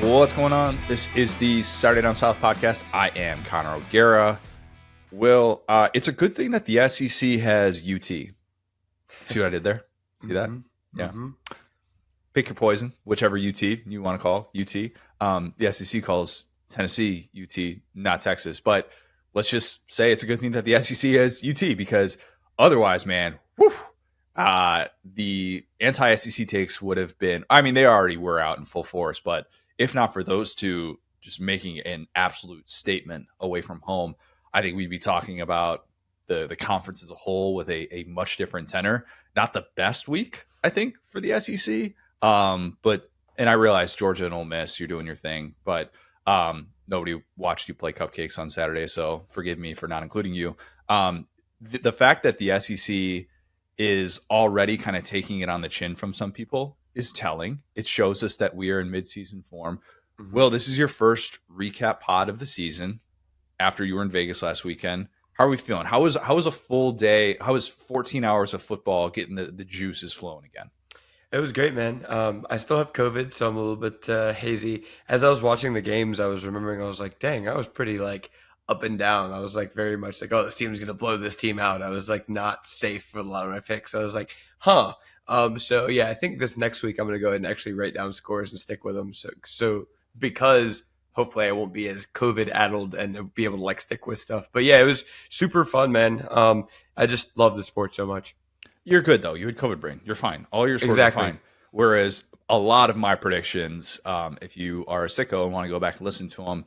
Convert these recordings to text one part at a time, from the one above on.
What's going on? This is the Saturday Down South podcast. I am Connor O'Gara. Will, it's a good thing that the SEC has UT. See what I did there? See that? Yeah. Pick your poison, whichever UT you want to call UT. The SEC calls Tennessee UT, not Texas. But let's just say it's a good thing that the SEC has UT because otherwise, man, the anti-SEC takes would have been, I mean, they already were out in full force, but if not for those two just making an absolute statement away from home, I think we'd be talking about the conference as a whole with a much different tenor. Not the best week, I think, for the SEC. But I realize Georgia and Ole Miss, you're doing your thing, but nobody watched you play cupcakes on Saturday, so forgive me for not including you. The fact that the SEC is already kind of taking it on the chin from some people is telling. It shows us that we are in midseason form. Will, this is your first recap pod of the season after you were in Vegas last weekend. How are we feeling? How was a full day? How was 14 hours of football getting the juices flowing again? It was great, man. I still have COVID, so I'm a little bit hazy. As I was watching the games, I was remembering, I was like, dang, I was pretty like up and down. I was like very much like, oh, this team's going to blow this team out. I was like not safe for a lot of my picks. I was like, huh. So yeah, I think this next week I'm going to go ahead and actually write down scores and stick with them. So because hopefully I won't be as COVID addled and be able to like stick with stuff. But yeah, it was super fun, man. I just love the sport so much. You're good, though. You had COVID brain. You're fine. All your scores are fine. Whereas a lot of my predictions, if you are a sicko and want to go back and listen to them,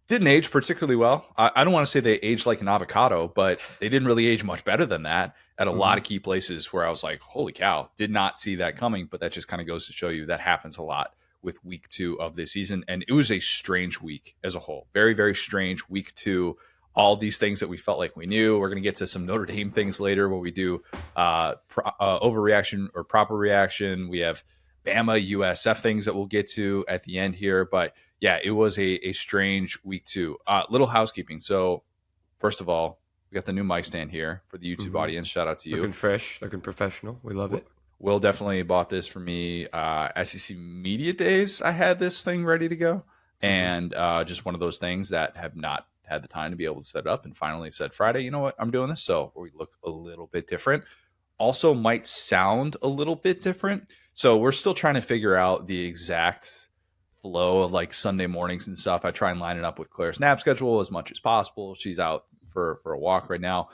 didn't age particularly well. I don't want to say they aged like an avocado, but they didn't really age much better than that at a lot of key places where I was like, holy cow, did not see that coming. But that just kind of goes to show you that happens a lot with week 2 of this season. And it was a strange week as a whole. Very, very strange week 2. All these things that we felt like we knew. We're going to get to some Notre Dame things later where we do overreaction or proper reaction. We have Bama USF things that we'll get to at the end here. But yeah, it was a strange week 2. Little housekeeping. So first of all, we got the new mic stand here for the YouTube audience. Shout out to you. Looking fresh, looking professional. We love it. Will definitely bought this for me. SEC Media Days, I had this thing ready to go. And just one of those things that have not had the time to be able to set it up, and finally said Friday, you know what, I'm doing this. So we look a little bit different. Also might sound a little bit different. So we're still trying to figure out the exact flow of like Sunday mornings and stuff. I try and line it up with Claire's nap schedule as much as possible. She's out for a walk right now.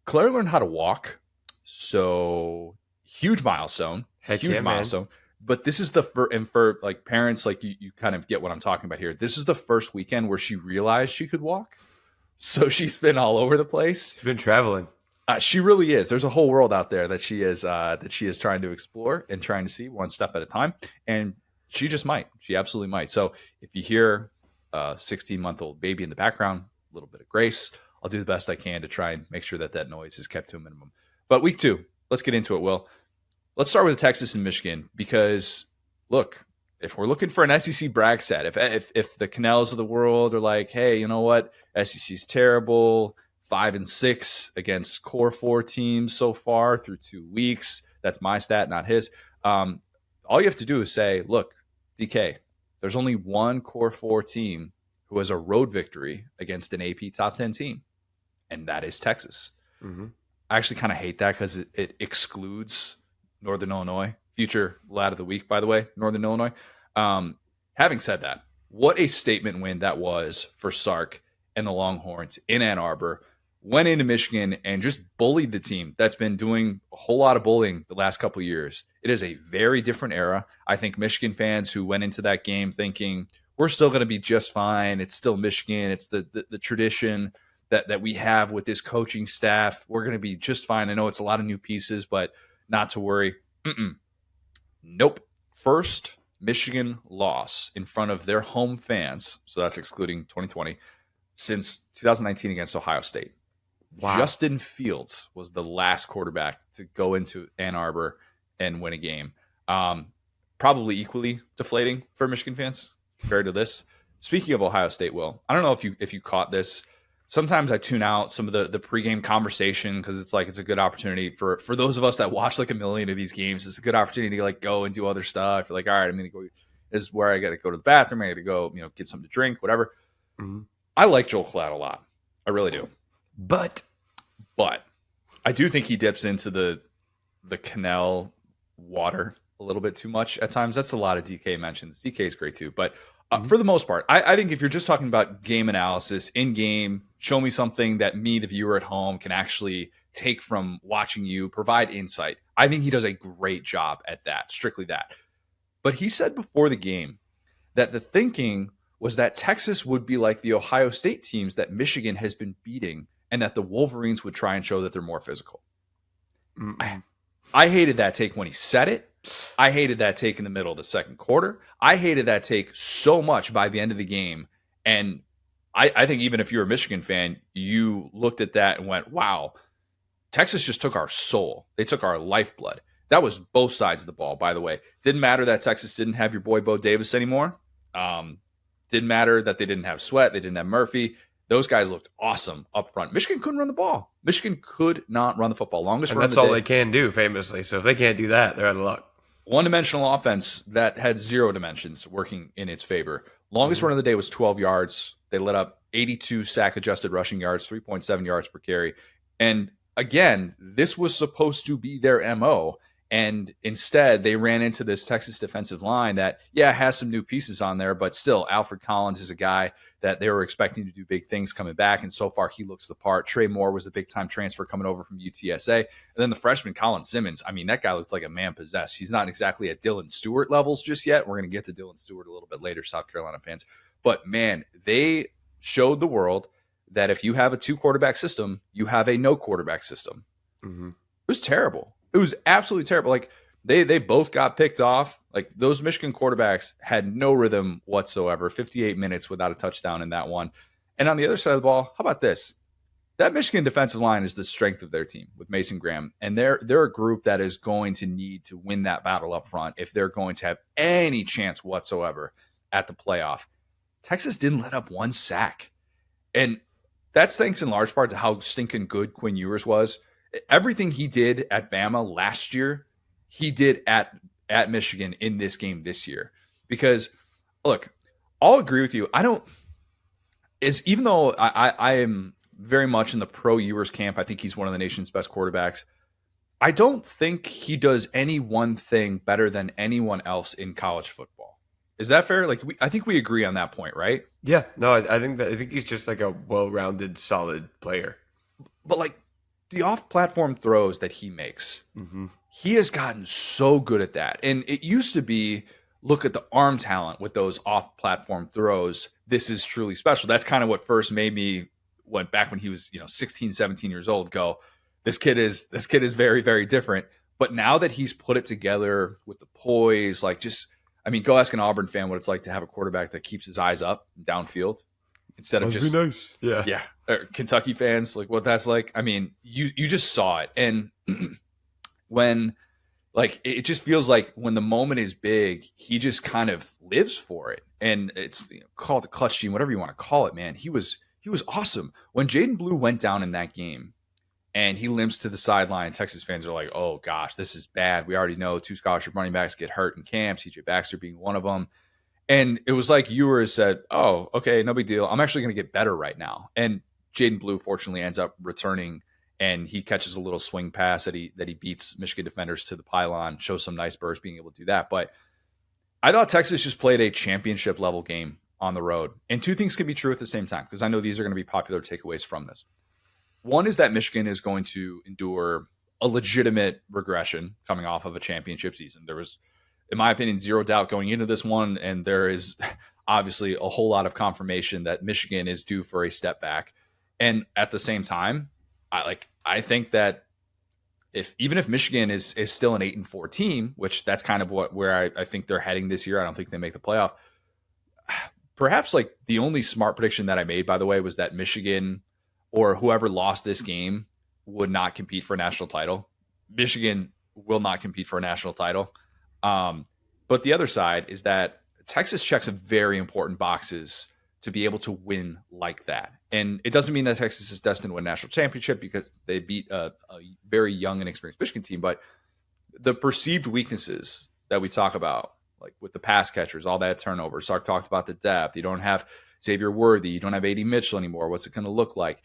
Claire learned how to walk. So huge milestone. Huge milestone. Man. But this is the first, and for like parents, like you kind of get what I'm talking about here. This is the first weekend where she realized she could walk. So she's been all over the place. She's been traveling. She really is. There's a whole world out there that she is trying to explore and trying to see one step at a time. And she just might. She absolutely might. So if you hear a 16-month-old baby in the background, a little bit of grace. I'll do the best I can to try and make sure that noise is kept to a minimum. But week 2, let's get into it, Will. Let's start with Texas and Michigan because, look, if we're looking for an SEC brag set, if the Cannells of the world are like, hey, you know what, SEC's terrible, 5-6 against core 4 teams so far through 2 weeks. That's my stat, not his. All you have to do is say, look, DK, there's only one core 4 team who has a road victory against an AP top 10 team, and that is Texas. I actually kind of hate that because it excludes Northern Illinois. Future lad of the week, by the way, Northern Illinois. Having said that, what a statement win that was for Sark and the Longhorns in Ann Arbor. Went into Michigan and just bullied the team that's been doing a whole lot of bullying the last couple of years. It is a very different era. I think Michigan fans who went into that game thinking we're still going to be just fine. It's still Michigan. It's the tradition that we have with this coaching staff. We're going to be just fine. I know it's a lot of new pieces, but not to worry. Nope. First Michigan loss in front of their home fans, so that's excluding 2020, since 2019 against Ohio State. Wow. Justin Fields was the last quarterback to go into Ann Arbor and win a game. Probably equally deflating for Michigan fans compared to this. Speaking of Ohio State, Will, I don't know if you caught this. Sometimes I tune out some of the pregame conversation because it's a good opportunity for those of us that watch like a million of these games. It's a good opportunity to like go and do other stuff. You're like, all right, I'm going to go is where I got to go to the bathroom. I got to go, get something to drink, whatever. Mhm. I like Joel Klatt a lot. I really do. But But I do think he dips into the canal water a little bit too much at times. That's a lot of DK mentions. DK is great too. But for the most part, I think if you're just talking about game analysis, in game, show me something that me, the viewer at home, can actually take from watching you, provide insight. I think he does a great job at that, strictly that. But he said before the game that the thinking was that Texas would be like the Ohio State teams that Michigan has been beating, and that the Wolverines would try and show that they're more physical. I hated that take when he said it. I hated that take in the middle of the second quarter. I hated that take so much by the end of the game. And I think even if you're a Michigan fan, you looked at that and went, wow, Texas just took our soul. They took our lifeblood. That was both sides of the ball, by the way. Didn't matter that Texas didn't have your boy Bo Davis anymore. Didn't matter that they didn't have Sweat. They didn't have Murphy. Those guys looked awesome up front. Michigan couldn't run the ball. Michigan could not run the football. Longest and run that's of the all day. they can do, famously. So if they can't do that, they're out of luck. One-dimensional offense that had zero dimensions working in its favor. Longest run of the day was 12 yards. They let up 82 sack-adjusted rushing yards, 3.7 yards per carry. And again, this was supposed to be their MO. And instead, they ran into this Texas defensive line that, has some new pieces on there, but still, Alfred Collins is a guy that they were expecting to do big things coming back, and so far he looks the part. Trey Moore was a big-time transfer coming over from UTSA. And then the freshman, Colin Simmons, that guy looked like a man possessed. He's not exactly at Dylan Stewart levels just yet. We're going to get to Dylan Stewart a little bit later, South Carolina fans. But, man, they showed the world that if you have a two-quarterback system, you have a no-quarterback system. Mm-hmm. It was terrible. It was absolutely terrible. Like, they both got picked off. Like, those Michigan quarterbacks had no rhythm whatsoever. 58 minutes without a touchdown in that one. And on the other side of the ball, how about this? That Michigan defensive line is the strength of their team with Mason Graham. And they're a group that is going to need to win that battle up front if they're going to have any chance whatsoever at the playoff. Texas didn't let up one sack. And that's thanks in large part to how stinking good Quinn Ewers was. Everything he did at Bama last year, he did at Michigan in this game this year. Because, look, I'll agree with you. Even though I am very much in the pro Ewers camp, I think he's one of the nation's best quarterbacks. I don't think he does any one thing better than anyone else in college football. Is that fair? Like, I think we agree on that point, right? Yeah, no, I think he's just like a well-rounded, solid player. But like the off-platform throws that he makes, he has gotten so good at that. And it used to be, look at the arm talent with those off-platform throws. This is truly special. That's kind of what first made me, went back when he was 16, 17 years old, go, this kid is very, very different. But now that he's put it together with the poise, like go ask an Auburn fan what it's like to have a quarterback that keeps his eyes up downfield instead of just nice. Yeah. Or Kentucky fans, like what that's like. You just saw it. And when it just feels like when the moment is big, he just kind of lives for it. And it's call it the clutch gene, whatever you want to call it, man. He was awesome. When Jaden Blue went down in that game and he limps to the sideline, Texas fans are like, oh gosh, this is bad. We already know 2 scholarship running backs get hurt in camp, CJ Baxter being one of them. And it was like Ewers said, oh, okay, no big deal. I'm actually going to get better right now. And Jaden Blue fortunately ends up returning, and he catches a little swing pass that he beats Michigan defenders to the pylon, shows some nice burst being able to do that. But I thought Texas just played a championship level game on the road. And two things can be true at the same time, because I know these are going to be popular takeaways from this. One is that Michigan is going to endure a legitimate regression coming off of a championship season. There was, in my opinion, zero doubt going into this one, and there is obviously a whole lot of confirmation that Michigan is due for a step back. And at the same time, I think that even if Michigan is still an 8-4 team, which that's kind of where I think they're heading this year, I don't think they make the playoff. Perhaps like the only smart prediction that I made, by the way, was that Michigan or whoever lost this game would not compete for a national title. Michigan will not compete for a national title. But the other side is that Texas checks some very important boxes to be able to win like that. And it doesn't mean that Texas is destined to win a national championship because they beat a very young and experienced Michigan team. But the perceived weaknesses that we talk about, like with the pass catchers, all that turnover. Sark talked about the depth. You don't have Xavier Worthy. You don't have AD Mitchell anymore. What's it going to look like?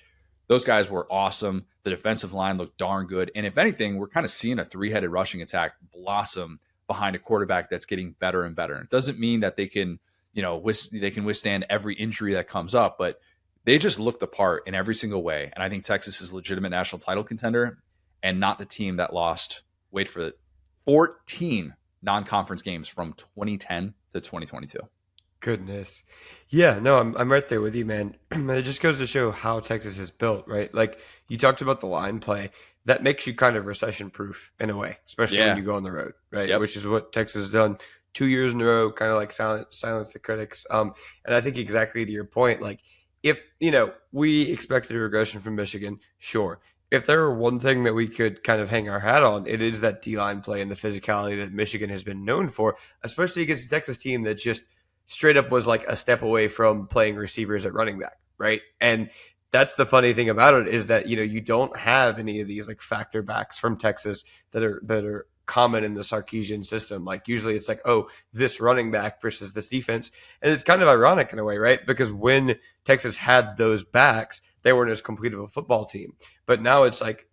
Those guys were awesome. The defensive line looked darn good. And if anything, we're kind of seeing a three-headed rushing attack blossom behind a quarterback that's getting better and better. It doesn't mean that they can, they can withstand every injury that comes up, but they just looked the part in every single way. And I think Texas is a legitimate national title contender and not the team that lost, wait for it, 14 non-conference games from 2010 to 2022. Goodness. Yeah, no, I'm right there with you, man. It just goes to show how Texas is built, right? Like you talked about the line play. That makes you kind of recession proof in a way, especially when you go on the road, right? Yep. Which is what Texas has done 2 years in a row, kind of like silence the critics. And I think exactly to your point, like if, we expected a regression from Michigan, sure. If there were one thing that we could kind of hang our hat on, it is that D-line play and the physicality that Michigan has been known for, especially against a Texas team that just straight up was like a step away from playing receivers at running back, right? And that's the funny thing about it is that you don't have any of these like factor backs from Texas that are common in the Sarkisian system. Like usually it's like, oh, this running back versus this defense. And it's kind of ironic in a way, right? Because when Texas had those backs, they weren't as complete of a football team. But now it's like,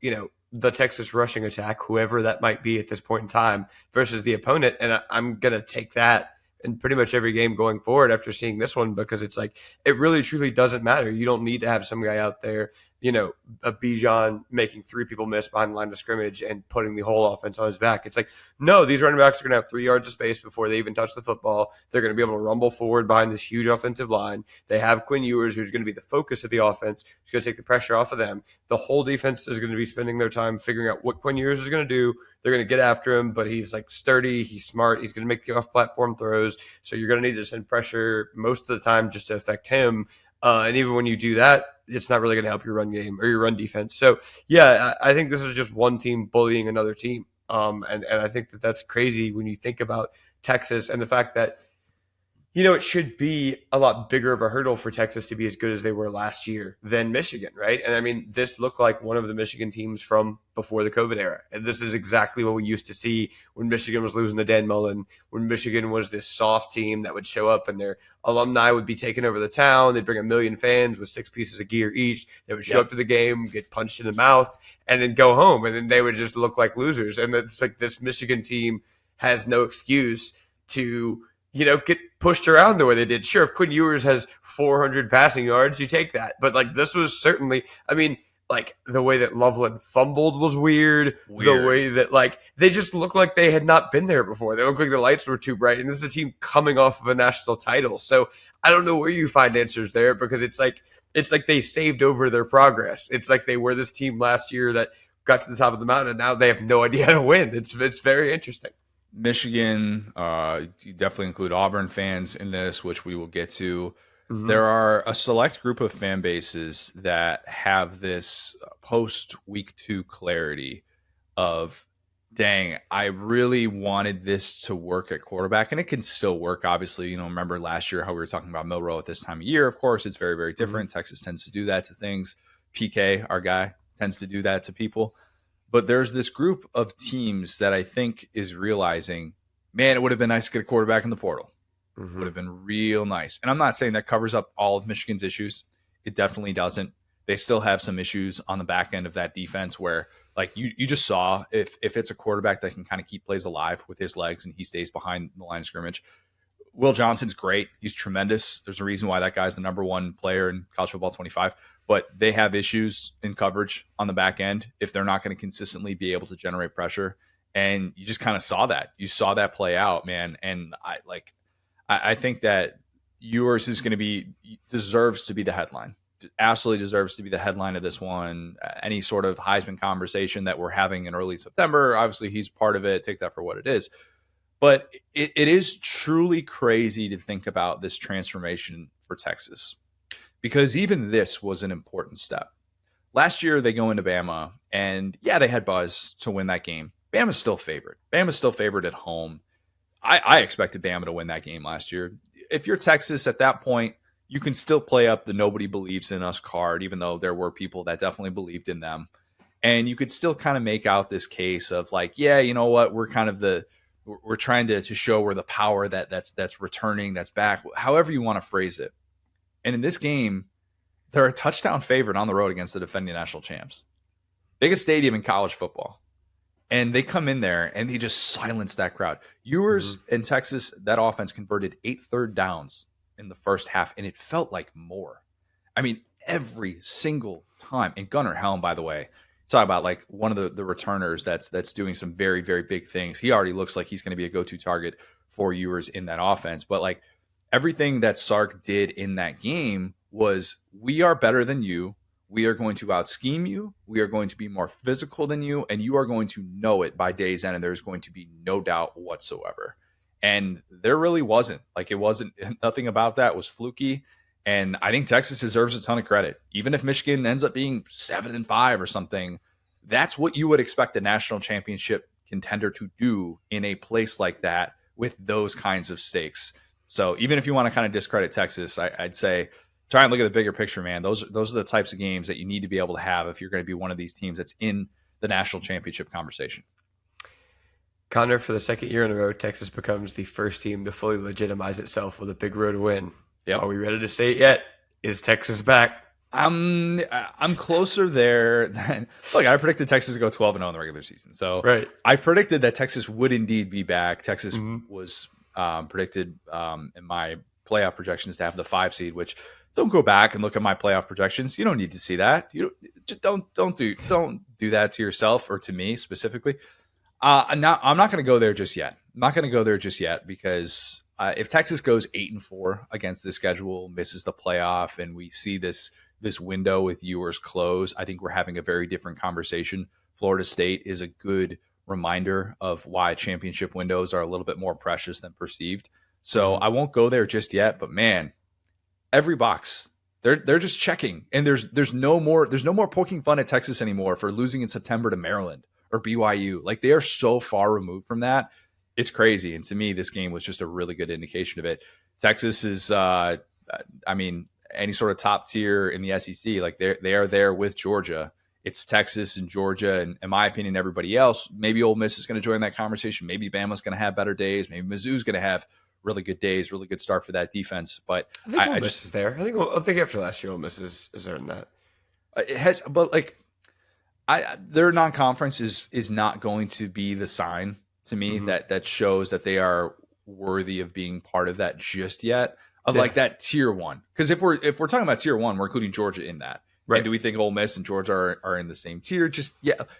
the Texas rushing attack, whoever that might be at this point in time, versus the opponent. And I'm going to take that in pretty much every game going forward after seeing this one, because it's like, it really truly doesn't matter. You don't need to have some guy out there, a Bijan making three people miss behind the line of scrimmage and putting the whole offense on his back. It's like, no, these running backs are going to have 3 yards of space before they even touch the football. They're going to be able to rumble forward behind this huge offensive line. They have Quinn Ewers, who's going to be the focus of the offense. He's going to take the pressure off of them. The whole defense is going to be spending their time figuring out what Quinn Ewers is going to do. They're going to get after him, but he's like sturdy. He's smart. He's going to make the off-platform throws. So you're going to need to send pressure most of the time just to affect him. And even when you do that, it's not really going to help your run game or your run defense. So, yeah, I think this is just one team bullying another team. And I think that that's crazy when you think about Texas and the fact that, it should be a lot bigger of a hurdle for Texas to be as good as they were last year than Michigan, right? And I mean, this looked like one of the Michigan teams from before the COVID era. And this is exactly what we used to see when Michigan was losing to Dan Mullen, when Michigan was this soft team that would show up and their alumni would be taking over the town. They'd bring 1 million fans with 6 pieces of gear each. They would show up to the game, get punched in the mouth, and then go home. And then they would just look like losers. And it's like this Michigan team has no excuse to get pushed around the way they did. Sure, if Quinn Ewers has 400 passing yards, you take that. But, like, this was certainly, I mean, like, the way that Loveland fumbled was weird. The way that, like, they just looked like they had not been there before. They looked like the lights were too bright. And this is a team coming off of a national title. So I don't know where you find answers there, because it's like they saved over their progress. It's like they were this team last year that got to the top of the mountain, and now they have no idea how to win. It's very interesting. Michigan, you definitely include Auburn fans in this, which we will get to. Mm-hmm. There are a select group of fan bases that have this post week 2 clarity of, dang, I really wanted this to work at quarterback, and it can still work. Obviously, remember last year how we were talking about Milroe at this time of year. Of course, it's very, very different. Mm-hmm. Texas tends to do that to things. PK, our guy, tends to do that to people. But there's this group of teams that I think is realizing, man, it would have been nice to get a quarterback in the portal. Mm-hmm. It would have been real nice. And I'm not saying that covers up all of Michigan's issues. It definitely doesn't. They still have some issues on the back end of that defense where, like, you just saw if it's a quarterback that can kind of keep plays alive with his legs and he stays behind the line of scrimmage. Will Johnson's great. He's tremendous. There's a reason why that guy's the number 1 player in college football 25. But they have issues in coverage on the back end if they're not going to consistently be able to generate pressure. And you just kind of saw that. You saw that play out, man. And I think that Ewers is going to deserves to be the headline. Absolutely deserves to be the headline of this one. Any sort of Heisman conversation that we're having in early September, obviously he's part of it. Take that for what it is. But it is truly crazy to think about this transformation for Texas, because even this was an important step. Last year, they go into Bama, and yeah, they had buzz to win that game. Bama's still favored. Bama's still favored at home. I expected Bama to win that game last year. If you're Texas at that point, you can still play up the nobody believes in us card, even though there were people that definitely believed in them. And you could still kind of make out this case of like, yeah, you know what, we're kind of the we're trying to show where the power that's returning, that's back, however you want to phrase it. And in this game, they're a touchdown favorite on the road against the defending national champs. Biggest stadium in college football. And they come in there and they just silence that crowd. Ewers in Texas, that offense converted 8 third downs in the first half, and it felt like more. I mean, every single time. And Gunnar Helm, by the way, talk about like one of the returners that's doing some very, very big things. He already looks like he's going to be a go-to target for Ewers in that offense. But like everything that Sark did in that game was, we are better than you. We are going to out scheme you. We are going to be more physical than you, and you are going to know it by day's end. And there's going to be no doubt whatsoever. And there really wasn't. Like, it wasn't, nothing about that was fluky. And I think Texas deserves a ton of credit. Even if Michigan ends up being 7-5 or something, that's what you would expect a national championship contender to do in a place like that with those kinds of stakes. So even if you want to kind of discredit Texas, I'd say try and look at the bigger picture, man. Those are the types of games that you need to be able to have if you're going to be one of these teams that's in the national championship conversation. Connor, for the second year in a row, Texas becomes the first team to fully legitimize itself with a big road win. Yep. Are we ready to say it yet? Is Texas back? I'm closer there than look. I predicted Texas to go 12-0 in the regular season, so right. I predicted that Texas would indeed be back. Texas was predicted in my playoff projections to have the 5 seed, which don't go back and look at my playoff projections. You don't need to see that. You just don't do that to yourself or to me specifically. I'm not going to go there just yet. I'm not going to go there just yet because if Texas goes 8-4 against the schedule, misses the playoff, and we see this window with Ewers close, I think we're having a very different conversation. Florida State is a good reminder of why championship windows are a little bit more precious than perceived. So I won't go there just yet, but man, every box they're just checking, and there's no more poking fun at Texas anymore for losing in September to Maryland or BYU. Like, they are so far removed from that. It's crazy. And to me, this game was just a really good indication of it. Texas is, any sort of top tier in the SEC, like they are there with Georgia. It's Texas and Georgia, and in my opinion, everybody else. Maybe Ole Miss is going to join that conversation. Maybe Bama's going to have better days. Maybe Mizzou's going to have really good days, really good start for that defense. But I think Ole Miss is there. I think after last year, Ole Miss is there in that. It has, but like, their non-conference is not going to be the sign to me that shows that they are worthy of being part of that just yet. Of like that tier one, because if we're talking about tier one, we're including Georgia in that. Right? And do we think Ole Miss and Georgia are in the same tier? Just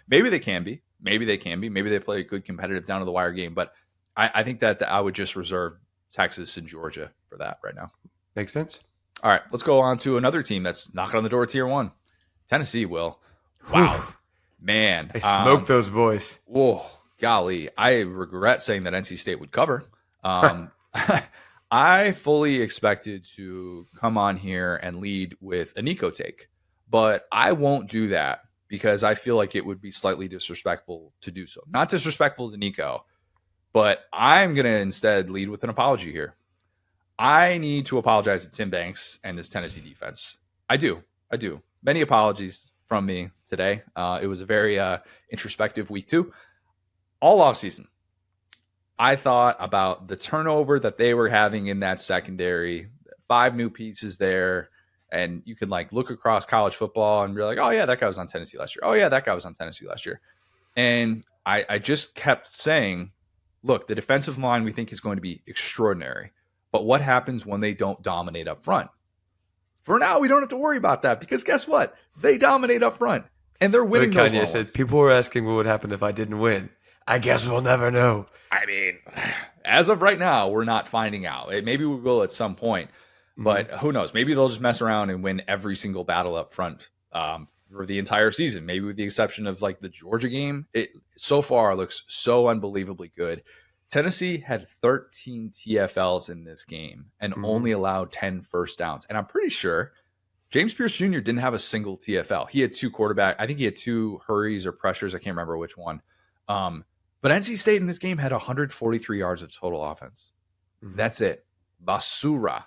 maybe they can be. Maybe they play a good competitive down to the wire game. But I think that I would just reserve Texas and Georgia for that right now. Makes sense. All right, let's go on to another team that's knocking on the door of tier one. Tennessee. Will. Wow, man, they smoked those boys. Whoa, golly, I regret saying that NC State would cover. I fully expected to come on here and lead with a Nico take, but I won't do that because I feel like it would be slightly disrespectful to do so. Not disrespectful to Nico, but I'm going to instead lead with an apology here. I need to apologize to Tim Banks and this Tennessee defense. I do. Many apologies from me today. It was a very introspective week too. All offseason, I thought about the turnover that they were having in that secondary, 5 new pieces there. And you can like look across college football and be like, oh yeah, that guy was on Tennessee last year. Oh yeah, that guy was on Tennessee last year. And I just kept saying, look, the defensive line we think is going to be extraordinary. But what happens when they don't dominate up front? For now, we don't have to worry about that because guess what? They dominate up front and they're winning those Kanye said, people were asking what would happen if I didn't win. I guess we'll never know. I mean, as of right now, we're not finding out. Maybe we will at some point, but who knows? Maybe they'll just mess around and win every single battle up front for the entire season. Maybe with the exception of like the Georgia game. It so far looks so unbelievably good. Tennessee had 13 TFLs in this game and only allowed 10 first downs. And I'm pretty sure James Pierce Jr. didn't have a single TFL. He had 2 quarterback. I think he had 2 hurries or pressures. I can't remember which one. But NC State in this game had 143 yards of total offense. That's it. Basura.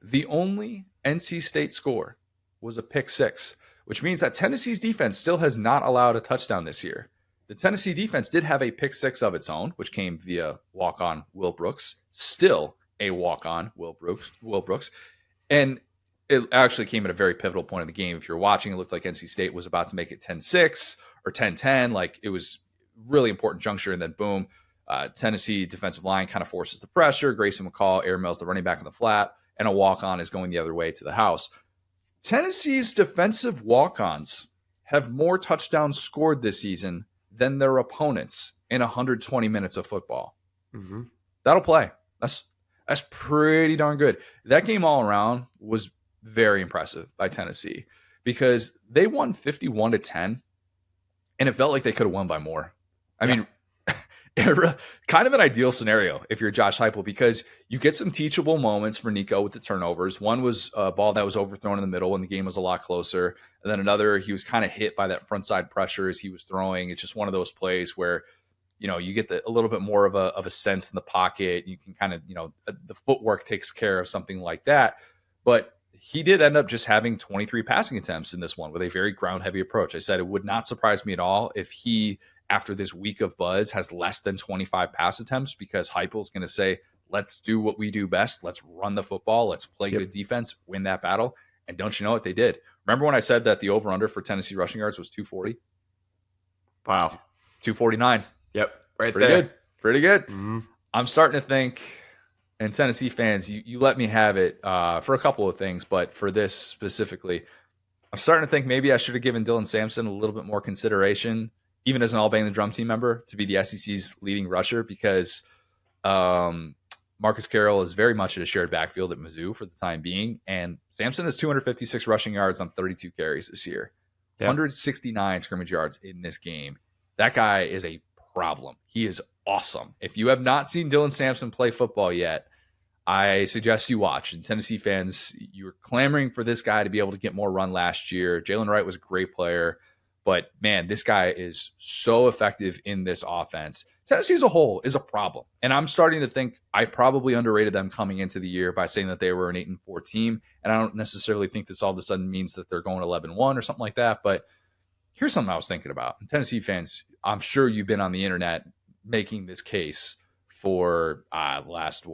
The only NC State score was a pick 6, which means that Tennessee's defense still has not allowed a touchdown this year. The Tennessee defense did have a pick six of its own, which came via walk-on Will Brooks. Still a walk-on Will Brooks. And it actually came at a very pivotal point in the game. If you're watching, it looked like NC State was about to make it 10-6 or 10-10. Like, it was really important juncture. And then boom, Tennessee defensive line kind of forces the pressure. Grayson McCall airmails the running back in the flat, and a walk-on is going the other way to the house. Tennessee's defensive walk-ons have more touchdowns scored this season than their opponents in 120 minutes of football. Mm-hmm. That'll play. That's pretty darn good. That game all around was very impressive by Tennessee because they won 51-10, and it felt like they could have won by more. I mean, kind of an ideal scenario if you're Josh Heupel, because you get some teachable moments for Nico with the turnovers. One was a ball that was overthrown in the middle when the game was a lot closer. And then another, he was kind of hit by that front side pressure as he was throwing. It's just one of those plays where, you get a little bit more of a sense in the pocket. You can kind of, the footwork takes care of something like that. But he did end up just having 23 passing attempts in this one with a very ground heavy approach. I said it would not surprise me at all if he, after this week of buzz, has less than 25 pass attempts, because Heupel's going to say, let's do what we do best. Let's run the football. Let's play good defense, win that battle. And don't you know what they did? Remember when I said that the over-under for Tennessee rushing yards was 240? Wow. 249. Yep. Right Pretty there. good. Pretty good. Mm-hmm. I'm starting to think, and Tennessee fans, you let me have it for a couple of things, but for this specifically, I'm starting to think maybe I should have given Dylan Sampson a little bit more consideration, even as an All-Bang Drum Team member, to be the SEC's leading rusher, because Marcus Carroll is very much in a shared backfield at Mizzou for the time being, and Sampson has 256 rushing yards on 32 carries this year, 169 scrimmage yards in this game. That guy is a problem. He is awesome. If you have not seen Dylan Sampson play football yet, I suggest you watch. And Tennessee fans, you were clamoring for this guy to be able to get more run last year. Jalen Wright was a great player, but man, this guy is so effective in this offense. Tennessee as a whole is a problem. And I'm starting to think I probably underrated them coming into the year by saying that they were an 8-4 team. And I don't necessarily think this all of a sudden means that they're going 11-1 or something like that. But here's something I was thinking about. And Tennessee fans, I'm sure you've been on the internet making this case for last,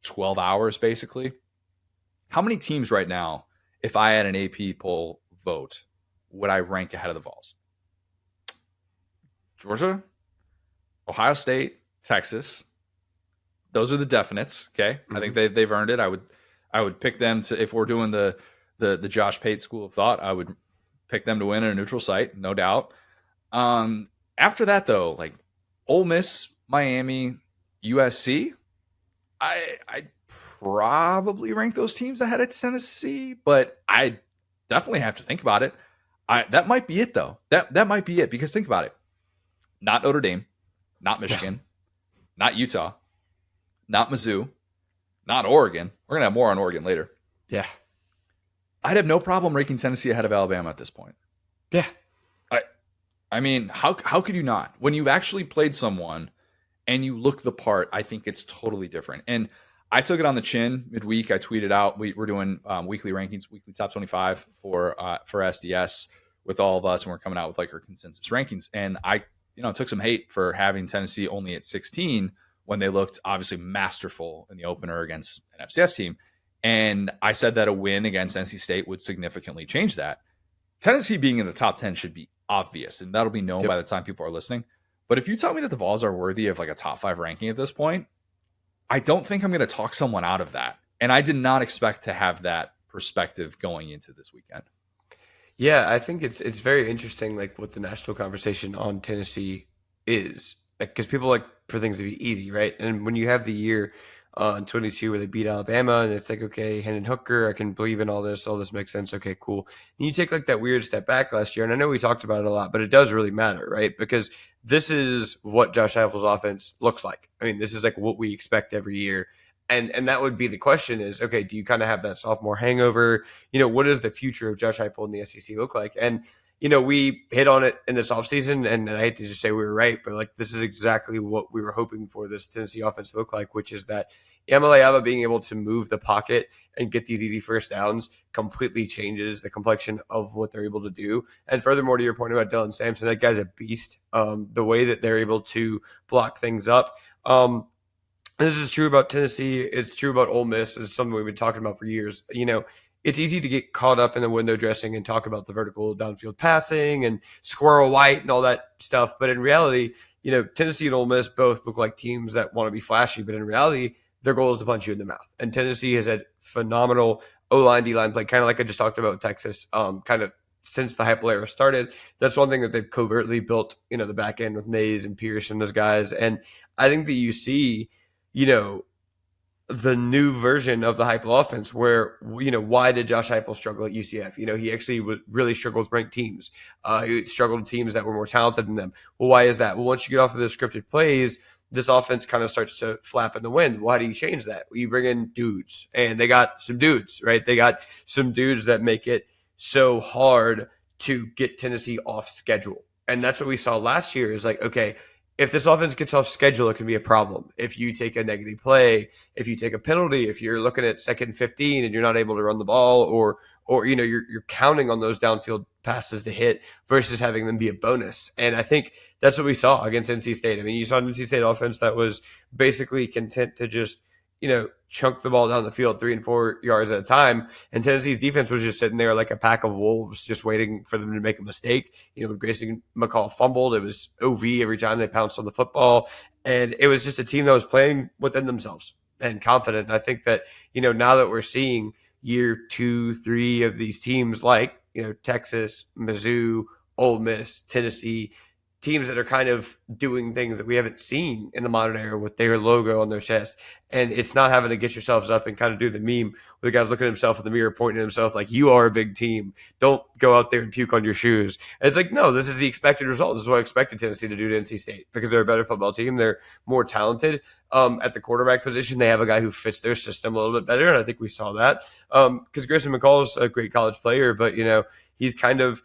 12 hours, basically. How many teams right now, if I had an AP poll vote, would I rank ahead of the Vols? Georgia, Ohio State, Texas. Those are the definites. Okay. Mm-hmm. I think they've earned it. I would pick them to, if we're doing the Josh Pate school of thought, I would pick them to win at a neutral site, no doubt. After that, though, like Ole Miss, Miami, USC, I probably rank those teams ahead of Tennessee, but I definitely have to think about it. That might be it, though. That might be it, because think about it. Not Notre Dame, not Michigan, not Utah, not Mizzou, not Oregon. We're going to have more on Oregon later. Yeah. I'd have no problem ranking Tennessee ahead of Alabama at this point. Yeah. I mean, how could you not? When you've actually played someone and you look the part, I think it's totally different. And I took it on the chin midweek. I tweeted out, we're doing weekly rankings, weekly top 25 for SDS with all of us, and we're coming out with like our consensus rankings. And I took some hate for having Tennessee only at 16 when they looked obviously masterful in the opener against an FCS team. And I said that a win against NC State would significantly change that. Tennessee being in the top 10 should be obvious, and that'll be known by the time people are listening. But if you tell me that the Vols are worthy of like a top 5 ranking at this point, I don't think I'm going to talk someone out of that. And I did not expect to have that perspective going into this weekend. Yeah, I think it's very interesting, like what the national conversation on Tennessee is, like, because people like for things to be easy, right? And when you have the year in 22 where they beat Alabama, and it's like, okay, Hendon Hooker, I can believe in all this makes sense. Okay, cool. And you take like that weird step back last year, and I know we talked about it a lot, but it does really matter, right? Because this is what Josh Heupel's offense looks like. I mean, this is like what we expect every year. And that would be the question is, okay, do you kind of have that sophomore hangover? What does the future of Josh Heupel in the SEC look like? And we hit on it in this offseason, and I hate to just say we were right, but like this is exactly what we were hoping for this Tennessee offense to look like, which is that Yamalayava being able to move the pocket and get these easy first downs completely changes the complexion of what they're able to do. And furthermore, to your point about Dylan Sampson, that guy's a beast. The way that they're able to block things up. This is true about Tennessee. It's true about Ole Miss. It's something we've been talking about for years. It's easy to get caught up in the window dressing and talk about the vertical downfield passing and squirrel white and all that stuff. But in reality, Tennessee and Ole Miss both look like teams that want to be flashy. But in reality, their goal is to punch you in the mouth. And Tennessee has had phenomenal O-line, D-line play, kind of like I just talked about with Texas, kind of since the Heupel era started. That's one thing that they've covertly built, the back end with Mays and Pierce and those guys. And I think that you see, the new version of the Heupel offense where, why did Josh Heupel struggle at UCF? He actually really struggled with ranked teams. He struggled with teams that were more talented than them. Well, why is that? Well, once you get off of the scripted plays, this offense kind of starts to flap in the wind. Why do you change that? Well, you bring in dudes, and they got some dudes, right? They got some dudes that make it so hard to get Tennessee off schedule. And that's what we saw last year is like, okay, if this offense gets off schedule, it can be a problem. If you take a negative play, if you take a penalty, if you're looking at second 15 and you're not able to run the ball, or you're counting on those downfield passes to hit versus having them be a bonus. And I think that's what we saw against NC State. I mean, you saw an NC State offense that was basically content to just chunk the ball down the field 3 and 4 yards at a time. And Tennessee's defense was just sitting there like a pack of wolves, just waiting for them to make a mistake. When Grayson McCall fumbled, it was OV every time they pounced on the football. And it was just a team that was playing within themselves and confident. And I think that, now that we're seeing year 2, 3 of these teams like, Texas, Mizzou, Ole Miss, Tennessee, teams that are kind of doing things that we haven't seen in the modern era with their logo on their chest. And it's not having to get yourselves up and kind of do the meme where the guy's looking at himself in the mirror, pointing at himself like, you are a big team. Don't go out there and puke on your shoes. And it's like, no, this is the expected result. This is what I expected Tennessee to do to NC State because they're a better football team. They're more talented. At the quarterback position, they have a guy who fits their system a little bit better. And I think we saw that because Grayson McCall is a great college player, but, he's kind of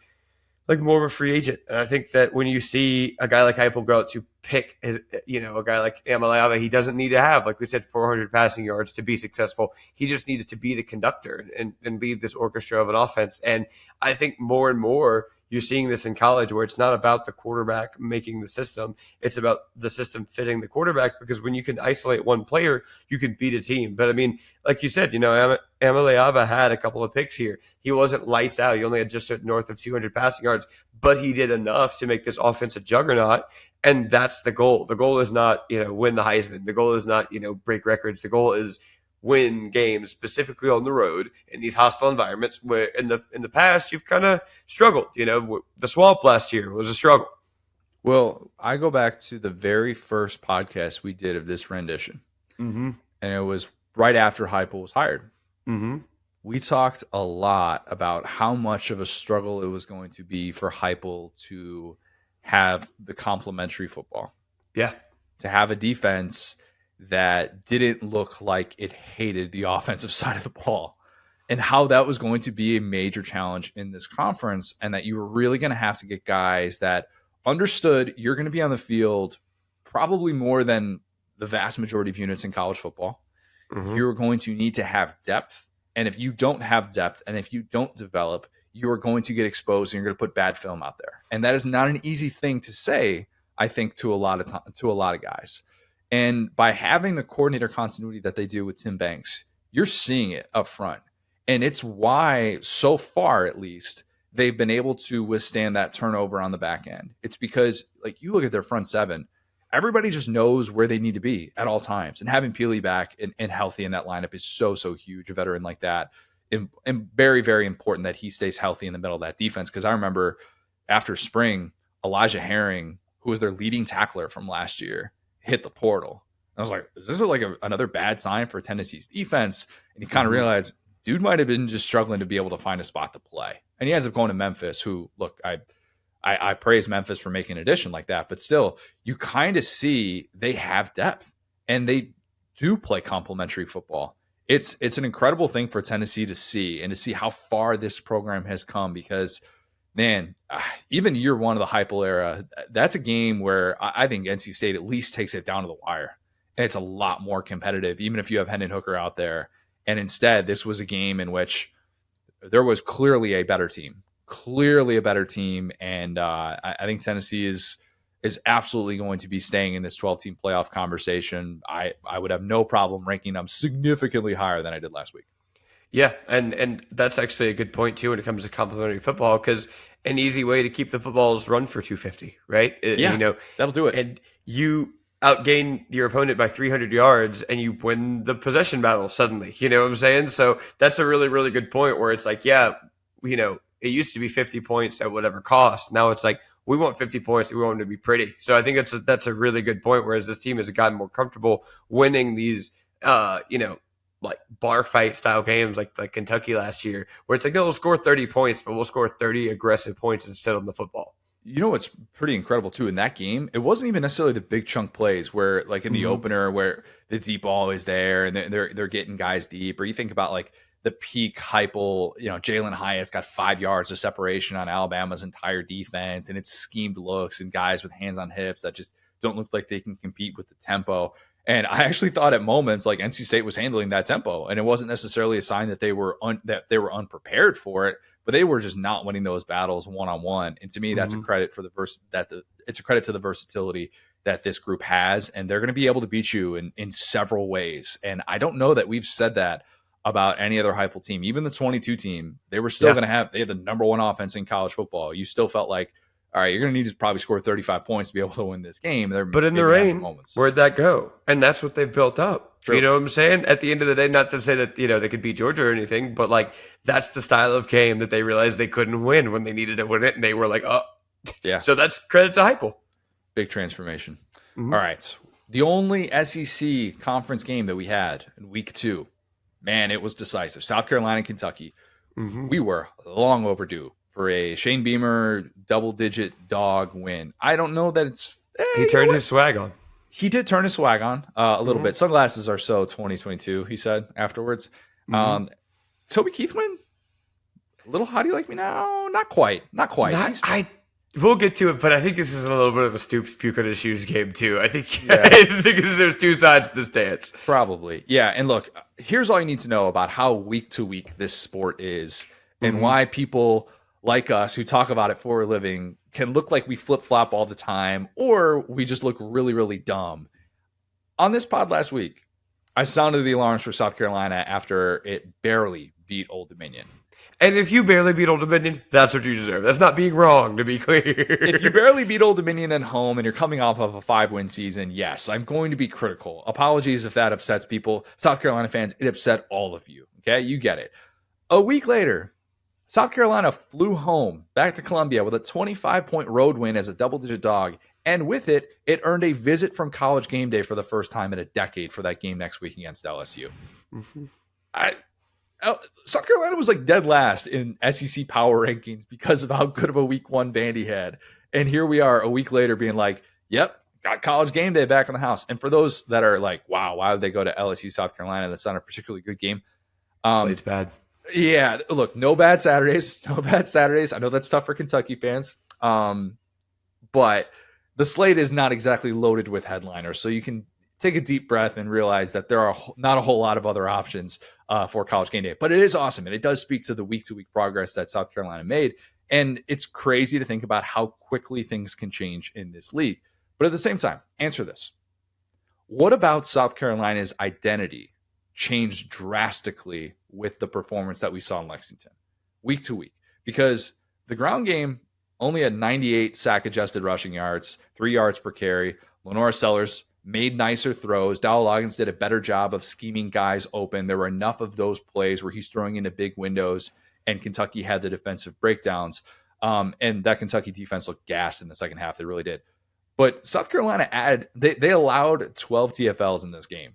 like more of a free agent. And I think that when you see a guy like Heupel go out to pick his, a guy like Yamalayava, he doesn't need to have, like we said, 400 passing yards to be successful. He just needs to be the conductor and lead this orchestra of an offense. And I think more and more you're seeing this in college where it's not about the quarterback making the system. It's about the system fitting the quarterback because when you can isolate one player, you can beat a team. But I mean, like you said, Amaleava had a couple of picks here. He wasn't lights out. He only had just north of 200 passing yards, but he did enough to make this offense a juggernaut. And that's the goal. The goal is not, win the Heisman. The goal is not, break records. The goal is win games, specifically on the road in these hostile environments where in the past you've kind of struggled. The swamp last year was a struggle. Well, I go back to the very first podcast we did of this rendition, and it was right after Heupel was hired. We talked a lot about how much of a struggle it was going to be for Heupel to have the complementary football. Yeah. To have a defense that didn't look like it hated the offensive side of the ball, and how that was going to be a major challenge in this conference, and that you were really going to have to get guys that understood you're going to be on the field probably more than the vast majority of units in college football. You're going to need to have depth. And if you don't have depth and if you don't develop, you're going to get exposed and you're going to put bad film out there. And that is not an easy thing to say, I think, to a lot of guys. And by having the coordinator continuity that they do with Tim Banks, you're seeing it up front. And it's why, so far at least, they've been able to withstand that turnover on the back end. It's because, like, you look at their front seven, everybody just knows where they need to be at all times. And having Peely back and healthy in that lineup is so huge. A veteran like that. And very, very important that he stays healthy in the middle of that defense. Because I remember after spring, Elijah Herring, who was their leading tackler from last year, hit the portal. And I was like, is this like another bad sign for Tennessee's defense? And you kind of realize dude might have been just struggling to be able to find a spot to play. And he ends up going to Memphis, who, look, I praise Memphis for making an addition like that, but still, you kind of see they have depth and they do play complementary football. It's an incredible thing for Tennessee to see, and to see how far this program has come, because Man, even year one of the Heupel era, that's a game where I think NC State at least takes it down to the wire. And it's a lot more competitive, even if you have Hendon Hooker out there. And instead, this was a game in which there was clearly a better team. And I think Tennessee is absolutely going to be staying in this 12-team playoff conversation. I would have no problem ranking them significantly higher than I did last week. Yeah, and that's actually a good point too when it comes to complementary football, because an easy way to keep the footballs run for 250, right? Yeah, that'll do it. And you outgain your opponent by 300 yards and you win the possession battle suddenly. You know what I'm saying? So that's a really, really good point where it's like, yeah, it used to be 50 points at whatever cost. Now it's like, we want 50 points. We want them to be pretty. So I think that's a really good point. Whereas this team has gotten more comfortable winning these, like bar fight style games like Kentucky last year, where it's like, no, we'll score 30 points, but we'll score 30 aggressive points and sit on the football. You know what's pretty incredible too in that game? It wasn't even necessarily the big chunk plays where, like in the opener, where the deep ball is there and they're getting guys deep. Or you think about like the peak Heupel, Jalen Hyatt's got 5 yards of separation on Alabama's entire defense, and it's schemed looks and guys with hands on hips that just don't look like they can compete with the tempo. And I actually thought at moments like NC State was handling that tempo, and it wasn't necessarily a sign that they were unprepared for it, but they were just not winning those battles one on one. And to me, that's a credit for it's a credit to the versatility that this group has, and they're going to be able to beat you in several ways. And I don't know that we've said that about any other Heupel team. Even the 22 team, they were still going to they had the number one offense in college football. You still felt like, all right, you're going to need to probably score 35 points to be able to win this game. But in the rain, where'd that go? And that's what they've built up. True. You know what I'm saying? At the end of the day, not to say that, they could beat Georgia or anything, but like that's the style of game that they realized they couldn't win when they needed to win it. And they were like, oh, yeah. So that's credit to Heupel. Big transformation. All right. The only SEC conference game that we had in week 2, man, it was decisive. South Carolina, Kentucky. We were long overdue for a Shane Beamer double-digit dog win. I don't know that it's... he turned his swag on. He did turn his swag on a little bit. Sunglasses are so 2022, he said afterwards. Toby Keith win? A little hottie like me now? Not quite. We'll get to it, but I think this is a little bit of a Stoops puke on his shoes game too. I think there's two sides to this dance. Probably. Yeah, and look, here's all you need to know about how week to week this sport is and why people like us who talk about it for a living can look like we flip-flop all the time, or we just look really, really dumb. On this pod last week, I sounded the alarms for South Carolina after it barely beat Old Dominion. And if you barely beat Old Dominion, that's what you deserve. That's not being wrong, to be clear. If you barely beat Old Dominion at home and you're coming off of a 5-win season, yes, I'm going to be critical. Apologies if that upsets people. South Carolina fans, it upset all of you. Okay, you get it. A week later, South Carolina flew home back to Columbia with a 25-point road win as a double-digit dog. And with it, it earned a visit from College Game Day for the first time in a decade for that game next week against LSU. South Carolina was like dead last in SEC power rankings because of how good of a week 1 Vandy had. And here we are a week later being like, yep, got College Game Day back in the house. And for those that are like, wow, why would they go to LSU, South Carolina? That's not a particularly good game. Slate's bad. Yeah, look, no bad Saturdays. I know that's tough for Kentucky fans. But the slate is not exactly loaded with headliners. So you can take a deep breath and realize that there are not a whole lot of other options for College Game Day. But it is awesome. And it does speak to the week-to-week progress that South Carolina made. And it's crazy to think about how quickly things can change in this league. But at the same time, answer this. What about South Carolina's identity changed drastically with the performance that we saw in Lexington week to week? Because the ground game only had 98 sack-adjusted rushing yards, 3 yards per carry. Lenora Sellers made nicer throws. Dowell Loggins did a better job of scheming guys open. There were enough of those plays where he's throwing into big windows, and Kentucky had the defensive breakdowns. And that Kentucky defense looked gassed in the second half. They really did. But South Carolina they allowed 12 TFLs in this game.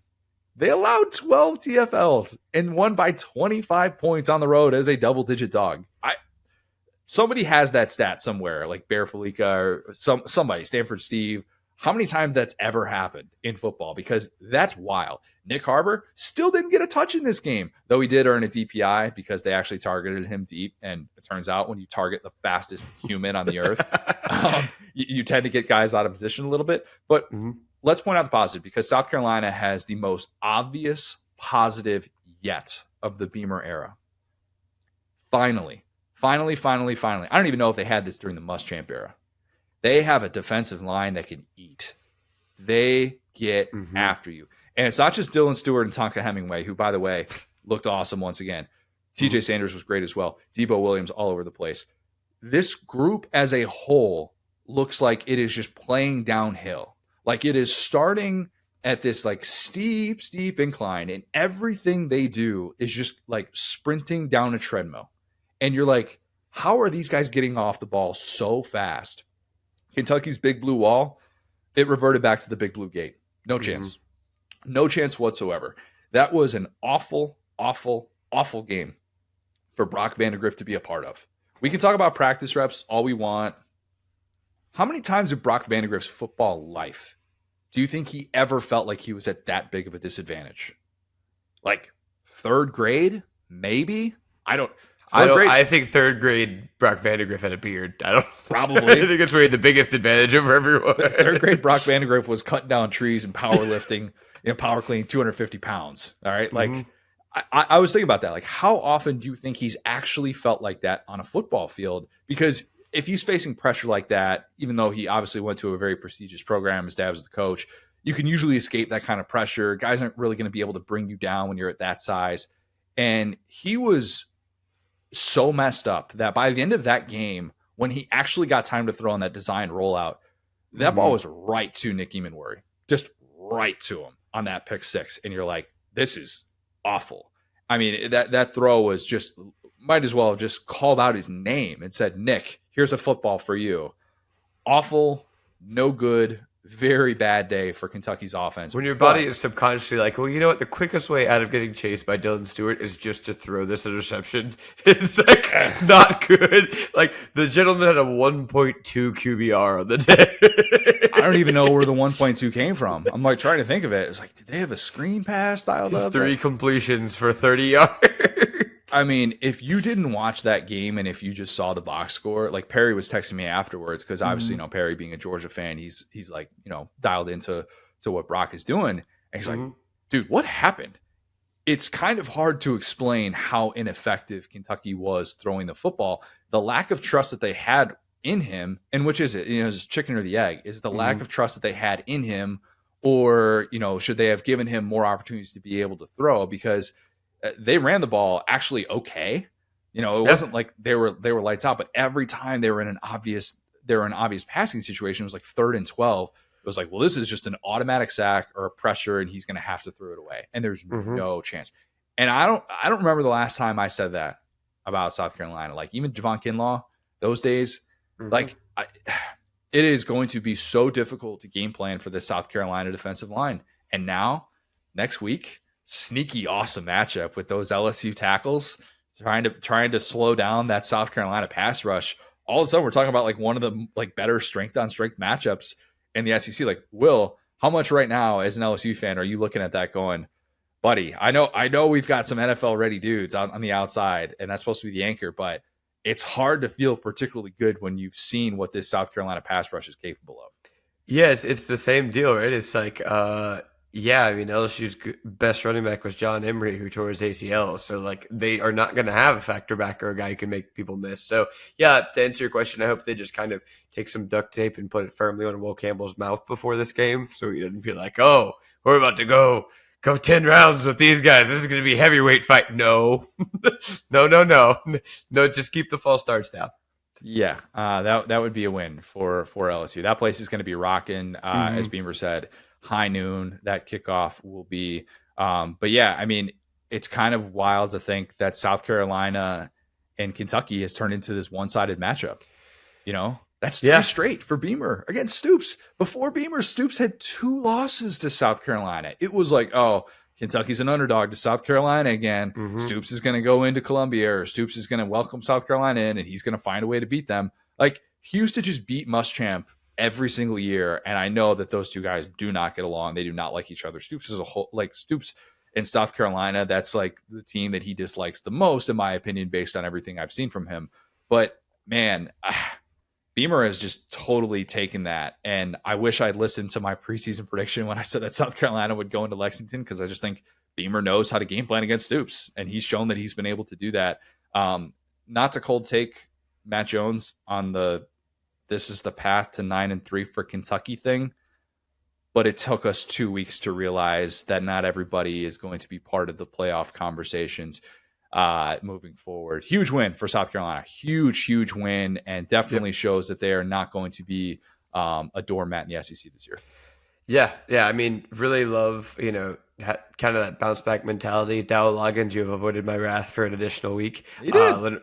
They allowed 12 TFLs and won by 25 points on the road as a double-digit dog. Somebody has that stat somewhere, like Bear Felica or somebody, Stanford Steve. how many times that's ever happened in football, because that's wild. Nick Harbor still didn't get a touch in this game, though he did earn a DPI because they actually targeted him deep. And it turns out when you target the fastest human on the earth, you tend to get guys out of position a little bit. But let's point out the positive, because South Carolina has the most obvious positive yet of the Beamer era. Finally. I don't even know if they had this during the Muschamp era. They have a defensive line that can eat. They get after you. And it's not just Dylan Stewart and Tonka Hemingway, who, by the way, looked awesome once again. TJ Sanders was great as well. Debo Williams all over the place. This group as a whole looks like it is just playing downhill. Like it is starting at this like steep incline, and everything they do is just like sprinting down a treadmill. And you're like, how are these guys getting off the ball so fast? Kentucky's big blue wall, it reverted back to the big blue gate. No chance. No chance whatsoever. That was an awful game for Brock Vandagriff to be a part of. We can talk about practice reps all we want. How many times in Brock Vandagriff's football life do you think he ever felt like he was at that big of a disadvantage? Like third grade? Maybe? I think third grade Brock Vandagriff had a beard. Probably. I think it's really the biggest advantage over everyone. Third grade Brock Vandagriff was cutting down trees and powerlifting, power cleaning 250 pounds. All right. Like I was thinking about that. Like, how often do you think he's actually felt like that on a football field? Because if he's facing pressure like that, even though he obviously went to a very prestigious program, his dad was the coach, you can usually escape that kind of pressure. Guys aren't really going to be able to bring you down when you're at that size. And he was so messed up that by the end of that game, when he actually got time to throw on that design rollout, that ball was right to Nick Emanworry, just right to him on that pick six. And you're like, this is awful. I mean, that throw was just, might as well have just called out his name and said, Nick, here's a football for you. Awful, no good, very bad day for Kentucky's offense. When your body is subconsciously like, well, you know what? The quickest way out of getting chased by Dylan Stewart is just to throw this interception. It's like not good. Like the gentleman had a 1.2 QBR on the day. I don't even know where the 1.2 came from. I'm like trying to think of it. It's like, did they have a screen pass dialed up? 3 completions for 30 yards. I mean, if you didn't watch that game and if you just saw the box score, like Perry was texting me afterwards, because obviously, Perry being a Georgia fan, he's like, dialed into what Brock is doing. And he's like, dude, what happened? It's kind of hard to explain how ineffective Kentucky was throwing the football. The lack of trust that they had in him, and which is it? Is it chicken or the egg? Is it the lack of trust that they had in him, or, should they have given him more opportunities to be able to throw? Because they ran the ball actually okay. It wasn't like they were lights out, but every time they were in an obvious passing situation, it was like 3rd and 12. It was like, well, this is just an automatic sack or a pressure, and he's going to have to throw it away. And there's no chance. And I don't remember the last time I said that about South Carolina. Like even Javon Kinlaw, those days, it is going to be so difficult to game plan for the South Carolina defensive line. And now, next week, sneaky awesome matchup with those LSU tackles trying to slow down that South Carolina pass rush. All of a sudden we're talking about like one of the like better strength on strength matchups in the SEC. Like, Will, how much right now as an LSU fan are you looking at that going, buddy, I know we've got some NFL ready dudes on the outside, and that's supposed to be the anchor, but it's hard to feel particularly good when you've seen what this South Carolina pass rush is capable of. Yeah, it's the same deal, right? It's like, LSU's best running back was John Emery, who tore his ACL. So, like, they are not going to have a factor back or a guy who can make people miss. So, yeah, to answer your question, I hope they just kind of take some duct tape and put it firmly on Will Campbell's mouth before this game, so he doesn't feel like, oh, we're about to go 10 rounds with these guys. This is going to be a heavyweight fight. No, no, just keep the false starts down. Yeah, that would be a win for LSU. That place is going to be rocking, as Beamer said. High noon, that kickoff will be. But yeah, I mean, it's kind of wild to think that South Carolina and Kentucky has turned into this one-sided matchup. That's 3 straight for Beamer against Stoops. Before Beamer, Stoops had 2 losses to South Carolina. It was like, oh, Kentucky's an underdog to South Carolina again. Stoops is going to go into Columbia, or Stoops is going to welcome South Carolina in, and he's going to find a way to beat them. Like, he used to just beat Muschamp every single year, and I know that those two guys do not get along. They do not like each other. Stoops is a whole like Stoops in South Carolina. That's like the team that he dislikes the most, in my opinion, based on everything I've seen from him. But man, Beamer has just totally taken that. And I wish I'd listened to my preseason prediction when I said that South Carolina would go into Lexington, because I just think Beamer knows how to game plan against Stoops, and he's shown that he's been able to do that. Not to cold take Matt Jones on the this is the path to 9-3 for Kentucky thing, but it took us 2 weeks to realize that not everybody is going to be part of the playoff conversations moving forward. Huge win for South Carolina. Huge win, and definitely shows that they are not going to be a doormat in the SEC this year. Yeah. I mean, really love, kind of that bounce back mentality. Dow Loggins, you have avoided my wrath for an additional week. He did.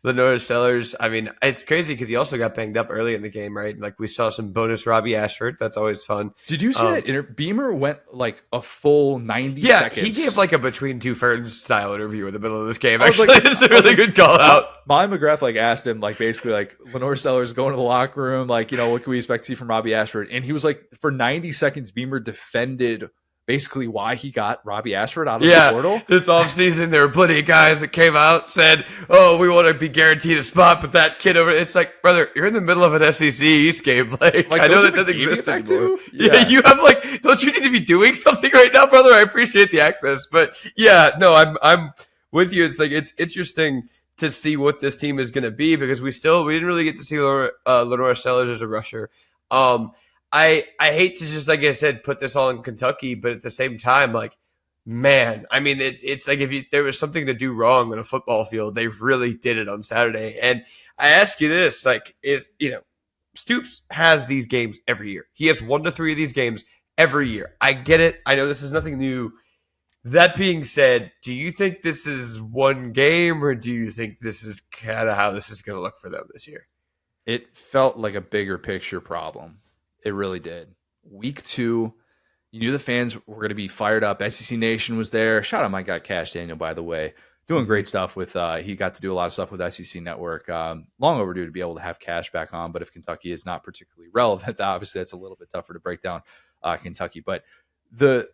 Lenore Sellers, I mean, it's crazy because he also got banged up early in the game, right? Like we saw some bonus Robbie Ashford. That's always fun. Did you see that? Beamer went like a full 90 seconds. He gave like a Between Two Ferns style interview in the middle of this game. Actually, it's a really good call out. Molly McGrath asked him basically Lenore Sellers going to the locker room, what can we expect to see from Robbie Ashford? And he was like, for 90 seconds, Beamer defended basically why he got Robbie Ashford out of the portal. This offseason, there were plenty of guys that came out, said, oh, we want to be guaranteed a spot, but that kid over, it's like, brother, you're in the middle of an SEC East game. I know that doesn't exist anymore. Yeah, you have don't you need to be doing something right now, brother? I appreciate the access. But yeah, no, I'm with you. It's it's interesting to see what this team is going to be, because we didn't really get to see Lenore Sellers as a rusher. I hate to just, like I said, put this all in Kentucky, but at the same time, man, I mean, it's like if there was something to do wrong on a football field, they really did it on Saturday. And I ask you this, Stoops has these games every year. He has 1 to 3 of these games every year. I get it. I know this is nothing new. That being said, do you think this is one game, or do you think this is kind of how this is going to look for them this year? It felt like a bigger picture problem. It really did. Week 2, you knew the fans were going to be fired up. SEC Nation was there. Shout out my guy Cash Daniel, by the way. Doing great stuff with he got to do a lot of stuff with SEC Network. Long overdue to be able to have Cash back on, but if Kentucky is not particularly relevant, obviously that's a little bit tougher to break down Kentucky. But the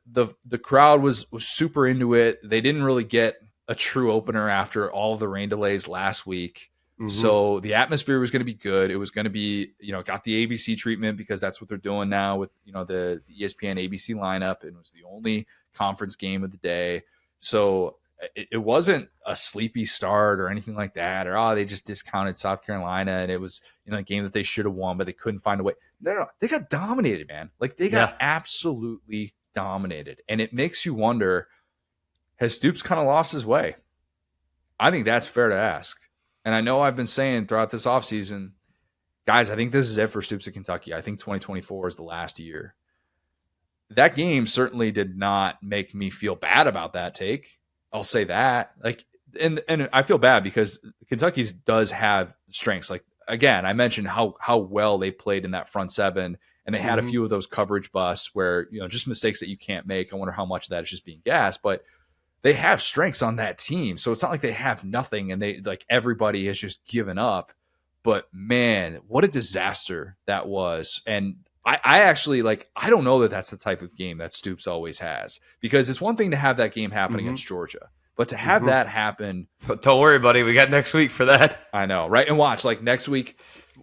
crowd was super into it. They didn't really get a true opener after all the rain delays last week. Mm-hmm. So the atmosphere was going to be good. It was going to be, got the ABC treatment, because that's what they're doing now with, the ESPN ABC lineup. And it was the only conference game of the day. So it wasn't a sleepy start or anything like that, or, they just discounted South Carolina and it was, a game that they should have won, but they couldn't find a way. No, they got dominated, man. They got absolutely dominated. And it makes you wonder, has Stoops kind of lost his way? I think that's fair to ask. And I know I've been saying throughout this offseason, guys, I think this is it for Stoops at Kentucky. I think 2024 is the last year. That game certainly did not make me feel bad about that take. I'll say that. And I feel bad because Kentucky does have strengths. Again, I mentioned how well they played in that front seven, and they had a few of those coverage busts where, just mistakes that you can't make. I wonder how much of that is just being gassed, but they have strengths on that team. So it's not like they have nothing and they everybody has just given up. But man, what a disaster that was. And I actually I don't know that that's the type of game that Stoops always has, because it's one thing to have that game happen against Georgia, but to have that happen. Don't worry, buddy. We got next week for that. I know. Right. And watch next week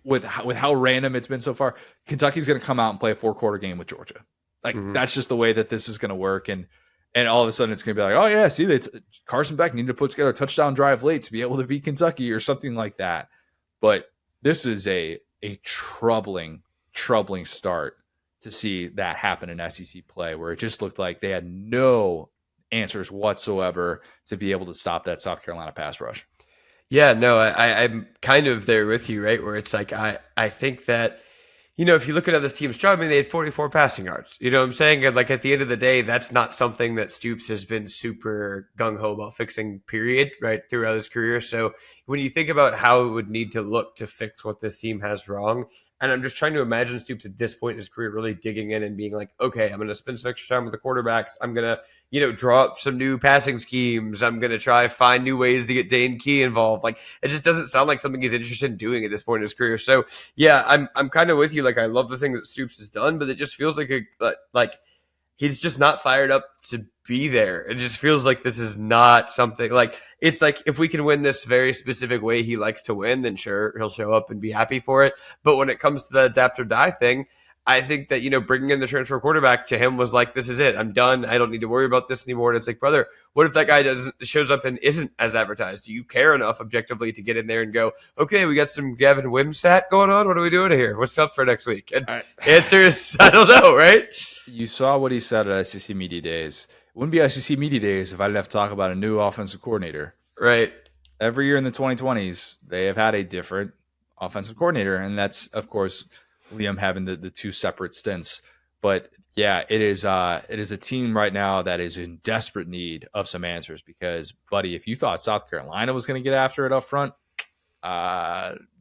with how random it's been so far, Kentucky's going to come out and play a 4-quarter game with Georgia. That's just the way that this is going to work. And all of a sudden it's going to be oh, yeah, see, Carson Beck needed to put together a touchdown drive late to be able to beat Kentucky or something like that. But this is a troubling start to see that happen in SEC play, where it just looked like they had no answers whatsoever to be able to stop that South Carolina pass rush. Yeah, no, I'm kind of there with you, right? Where it's I think that, if you look at how this team's job, they had 44 passing yards. You know what I'm saying? And at the end of the day, that's not something that Stoops has been super gung-ho about fixing, period, right, throughout his career. So when you think about how it would need to look to fix what this team has wrong, And I'm just trying to imagine Stoops at this point in his career really digging in and being like, okay, I'm going to spend some extra time with the quarterbacks. I'm going to, draw up some new passing schemes. I'm going to try find new ways to get Dane Key involved. Like, it just doesn't sound like something he's interested in doing at this point in his career. So yeah, I'm kind of with you. Like, I love the thing that Stoops has done, but it just feels like he's just not fired up to be there. It just feels like this is not something like, it's like, if we can win this very specific way he likes to win, then sure, he'll show up and be happy for it. But when it comes to the adapt or die thing, I think that, bringing in the transfer quarterback to him was like, this is it. I'm done. I don't need to worry about this anymore. And it's like, brother, what if that guy shows up and isn't as advertised? Do you care enough objectively to get in there and go, okay, we got some Gavin Wimsatt going on. What are we doing here? What's up for next week? And answer is, I don't know, right? You saw what he said at SEC Media Days. It wouldn't be SEC Media Days if I didn't have to talk about a new offensive coordinator. Right. Every year in the 2020s, they have had a different offensive coordinator, and that's, of course, Liam having the two separate stints. But yeah, it is a team right now that is in desperate need of some answers because, buddy, if you thought South Carolina was going to get after it up front,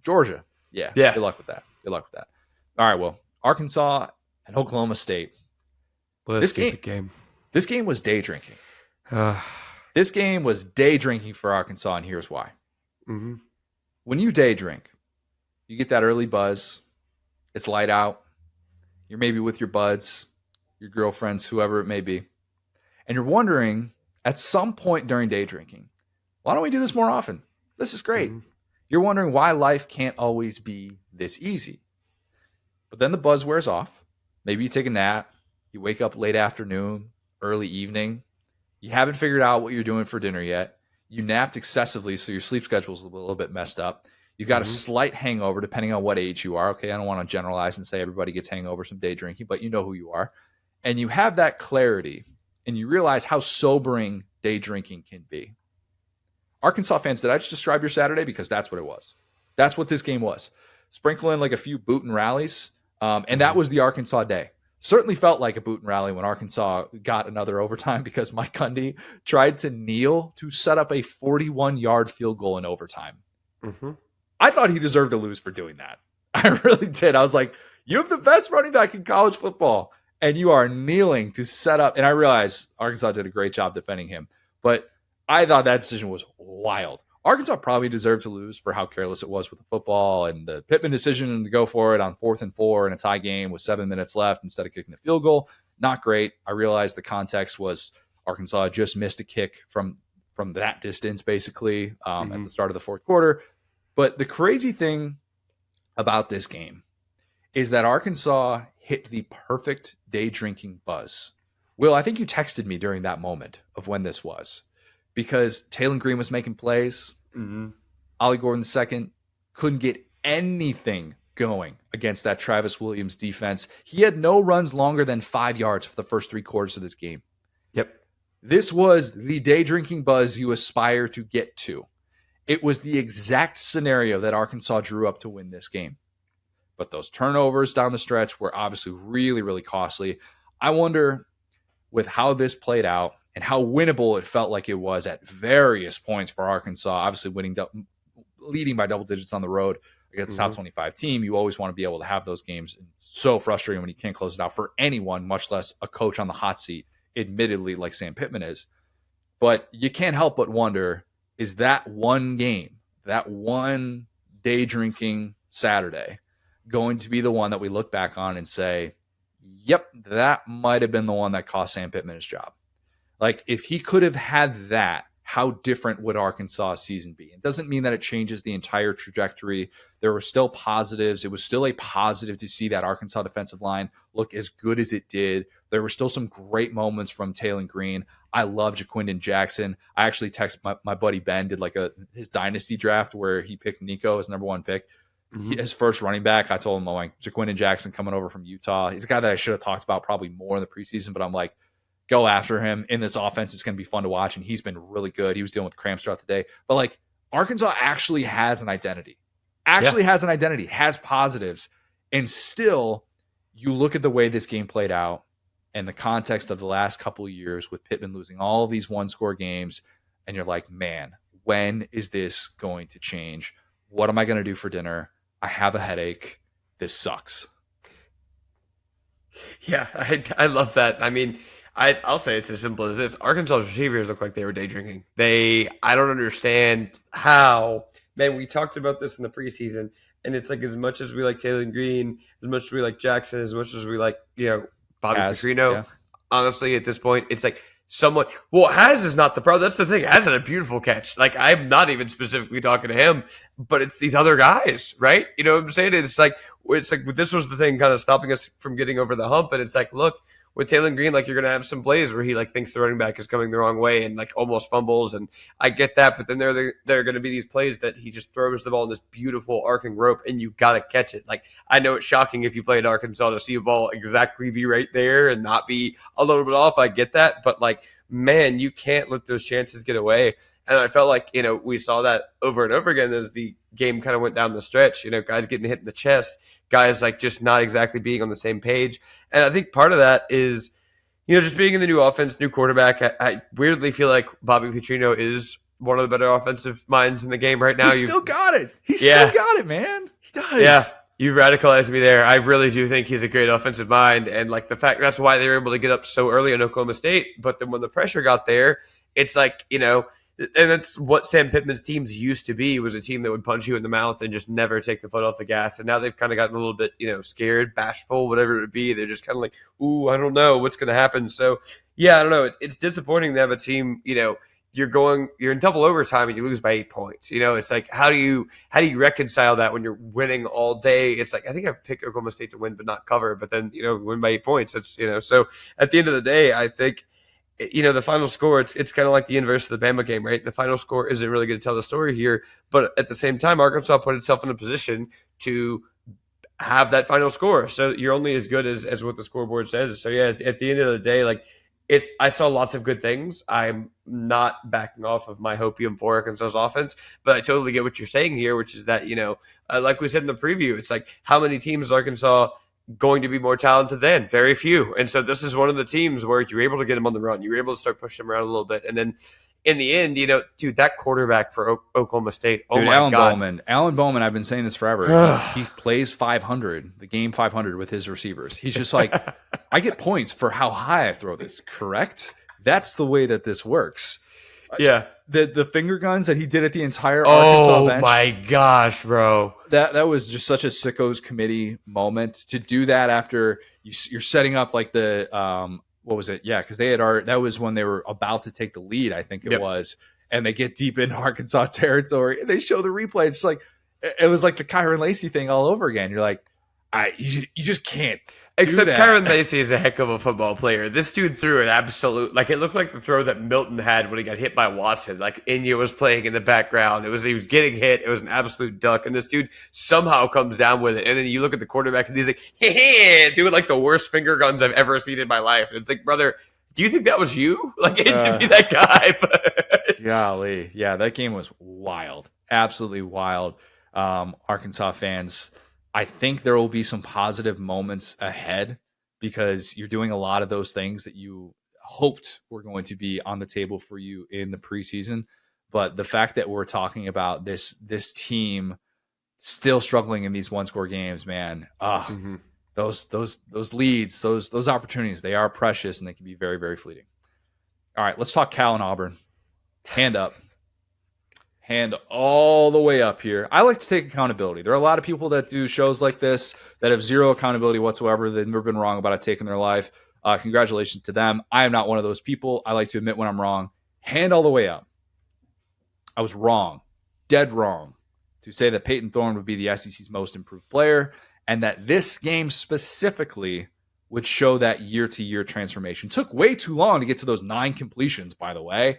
Georgia, yeah. Good luck with that. All right, well, Arkansas and Oklahoma State. This game was day drinking. This game was day drinking for Arkansas, and here's why. Mm-hmm. When you day drink, you get that early buzz. It's light out. You're maybe with your buds, your girlfriends, whoever it may be. And you're wondering, at some point during day drinking, why don't we do this more often? This is great. Mm-hmm. You're wondering why life can't always be this easy. But then the buzz wears off. Maybe you take a nap. You wake up late afternoon, early evening. You haven't figured out what you're doing for dinner yet. You napped excessively, so your sleep schedule is a little bit messed up. You've got a slight hangover, depending on what age you are. Okay, I don't want to generalize and say everybody gets hangovers from day drinking, but you know who you are. And you have that clarity, and you realize how sobering day drinking can be. Arkansas fans, did I just describe your Saturday? Because that's what it was. That's what this game was. Sprinkle in like a few boot and rallies, and that was the Arkansas day. Certainly felt like a boot and rally when Arkansas got another overtime because Mike Gundy tried to kneel to set up a 41-yard field goal in overtime. Mm-hmm. I thought he deserved to lose for doing that. I really did. I was like, you have the best running back in college football, and you are kneeling to set up. And I realized Arkansas did a great job defending him, but I thought that decision was wild. Arkansas probably deserved to lose for how careless it was with the football, and the Pittman decision to go for it on 4th and 4 in a tie game with 7 minutes left instead of kicking the field goal. Not great. I realized the context was Arkansas just missed a kick from that distance, basically, at the start of the fourth quarter. But the crazy thing about this game is that Arkansas hit the perfect day drinking buzz. Will, I think you texted me during that moment of when this was, because Taylon Green was making plays. Ollie Gordon II couldn't get anything going against that Travis Williams defense. He had no runs longer than 5 yards for the first 3 quarters of this game. Yep. This was the day drinking buzz you aspire to get to. It was the exact scenario that Arkansas drew up to win this game. But those turnovers down the stretch were obviously really, really costly. I wonder, with how this played out and how winnable it felt like it was at various points for Arkansas, obviously leading by double digits on the road against a top 25 team, you always want to be able to have those games. It's so frustrating when you can't close it out for anyone, much less a coach on the hot seat, admittedly, like Sam Pittman is. But you can't help but wonder, is that one game, that one day drinking Saturday, going to be the one that we look back on and say, yep, that might have been the one that cost Sam Pittman his job? Like, if he could have had that, how different would Arkansas' season be? It doesn't mean that it changes the entire trajectory. There were still positives. It was still a positive to see that Arkansas defensive line look as good as it did. There were still some great moments from Taylon Green. I love Jaquindon Jackson. I actually texted my buddy Ben, did like his dynasty draft where he picked Nico as number 1 pick. His first running back, I told him, I'm like, Jaquindon Jackson coming over from Utah. He's a guy that I should have talked about probably more in the preseason, but I'm like, go after him in this offense. It's going to be fun to watch, and he's been really good. He was dealing with cramps throughout the day. But, like, Arkansas actually has an identity. Has positives. And still, you look at the way this game played out and the context of the last couple of years with Pittman losing all of these one-score games, and you're like, man, when is this going to change? What am I going to do for dinner? I have a headache. this sucks. Yeah, I love that. I mean, I'll say it's as simple as this. Arkansas's receivers look like they were day drinking. I don't understand how. Man, we talked about this in the preseason, and it's like as much as we like Taylor Green, as much as we like Jackson, as much as we like Bobby Has Petrino. yeah. Honestly, at this point, it's like someone. Well, Has is not the problem. That's the thing. Has had a beautiful catch. Like I'm not even specifically talking to him, but it's these other guys, right? You know what I'm saying? It's like this was the thing kind of stopping us from getting over the hump. And it's like, look, with Taylor Green, like you're gonna have some plays where he like thinks the running back is coming the wrong way and like almost fumbles, and I get that. But then there are going to be these plays that he just throws the ball in this beautiful arcing rope, and you got to catch it. Like I know it's shocking if you play at Arkansas to see a ball exactly be right there and not be a little bit off. I get that, but like man, you can't let those chances get away. And I felt like we saw that over and over again as the game kind of went down the stretch. Guys getting hit in the chest, guys like just not exactly being on the same page. And I think part of that is, just being in the new offense, new quarterback. I weirdly feel like Bobby Petrino is one of the better offensive minds in the game right now. He's still got it. Still got it, man. He does. Yeah. You've radicalized me there. I really do think he's a great offensive mind. And like the fact that's why they were able to get up so early in Oklahoma State. But then when the pressure got there, it's like, and that's what Sam Pittman's teams used to be, was a team that would punch you in the mouth and just never take the foot off the gas. And now they've kind of gotten a little bit, scared, bashful, whatever it would be. They're just kind of like, ooh, I don't know what's going to happen. So, yeah, I don't know. It's disappointing to have a team, you're in double overtime and you lose by 8 points. It's like, how do you reconcile that when you're winning all day? It's like, I think I've picked Oklahoma State to win but not cover, but then, win by 8 points. It's, so at the end of the day, I think, the final score, it's kind of like the inverse of the Bama game, right? The final score isn't really going to tell the story here, but at the same time, Arkansas put itself in a position to have that final score. So you're only as good as what the scoreboard says. So yeah, at the end of the day, like I saw lots of good things. I'm not backing off of my hopium for Arkansas's offense, but I totally get what you're saying here, which is that, like we said in the preview, it's like how many teams is Arkansas going to be more talented than? Very few. And so this is one of the teams where you're able to get them on the run. You're able to start pushing them around a little bit. And then in the end, dude, that quarterback for Oklahoma State, oh dude, my God. Alan Bowman, I've been saying this forever. He plays 500, the game 500 with his receivers. He's just like, I get points for how high I throw this, correct? That's the way that this works. Yeah. The finger guns that he did at the entire Arkansas bench. Oh my gosh, bro. That was just such a sickos committee moment to do that after you're setting up like the what was it? Yeah, because that was when they were about to take the lead, I think it was, and they get deep into Arkansas territory and they show the replay. It's like it was like the Kyron Lacey thing all over again. You're like, you just can't. Except Kyron Lacey is a heck of a football player. This dude threw an absolute, like it looked like the throw that Milton had when he got hit by Watson. Like Inya was playing in the background. He was getting hit. It was an absolute duck. And this dude somehow comes down with it. And then you look at the quarterback and he's like, hey, doing like the worst finger guns I've ever seen in my life. And it's like, brother, do you think that was you? Like to be that guy. Golly. Yeah, that game was wild. Absolutely wild. Arkansas fans, I think there will be some positive moments ahead because you're doing a lot of those things that you hoped were going to be on the table for you in the preseason. But the fact that we're talking about this team still struggling in these one-score games, man, those leads, those opportunities, they are precious and they can be very, very fleeting. All right, let's talk Cal and Auburn. Hand up. Hand all the way up here. I like to take accountability. There are a lot of people that do shows like this that have zero accountability whatsoever. They've never been wrong about a take in their life. Congratulations to them. I am not one of those people. I like to admit when I'm wrong. Hand all the way up. I was wrong, dead wrong, to say that Payton Thorne would be the SEC's most improved player and that this game specifically would show that year-to-year transformation. Took way too long to get to those 9 completions, by the way.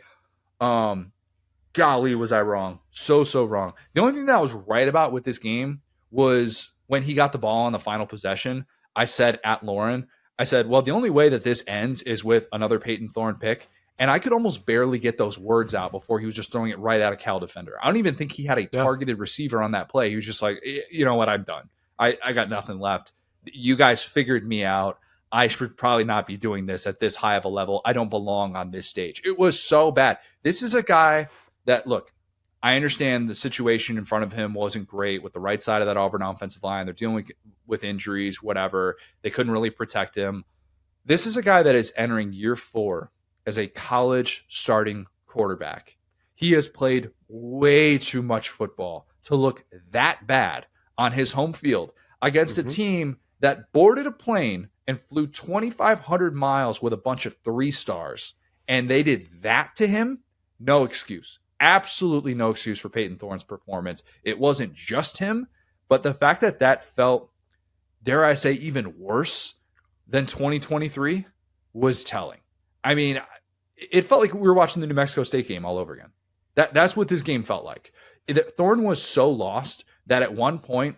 Golly, was I wrong. So wrong. The only thing that I was right about with this game was when he got the ball on the final possession, I said at Lauren, well, the only way that this ends is with another Payton Thorne pick. And I could almost barely get those words out before he was just throwing it right at a Cal defender. I don't even think he had a targeted receiver on that play. He was just like, you know what, I'm done. I got nothing left. You guys figured me out. I should probably not be doing this at this high of a level. I don't belong on this stage. It was so bad. This is a guy that, look, I understand the situation in front of him wasn't great with the right side of that Auburn offensive line. They're dealing with injuries, whatever. They couldn't really protect him. This is a guy that is entering year 4 as a college starting quarterback. He has played way too much football to look that bad on his home field against a team that boarded a plane and flew 2,500 miles with a bunch of 3-stars. And they did that to him. No excuse. Absolutely no excuse for Payton Thorne's performance. It wasn't just him, but the fact that that felt, dare I say, even worse than 2023 was telling. I mean, it felt like we were watching the New Mexico State game all over again. That's what this game felt like. Thorne was so lost that at one point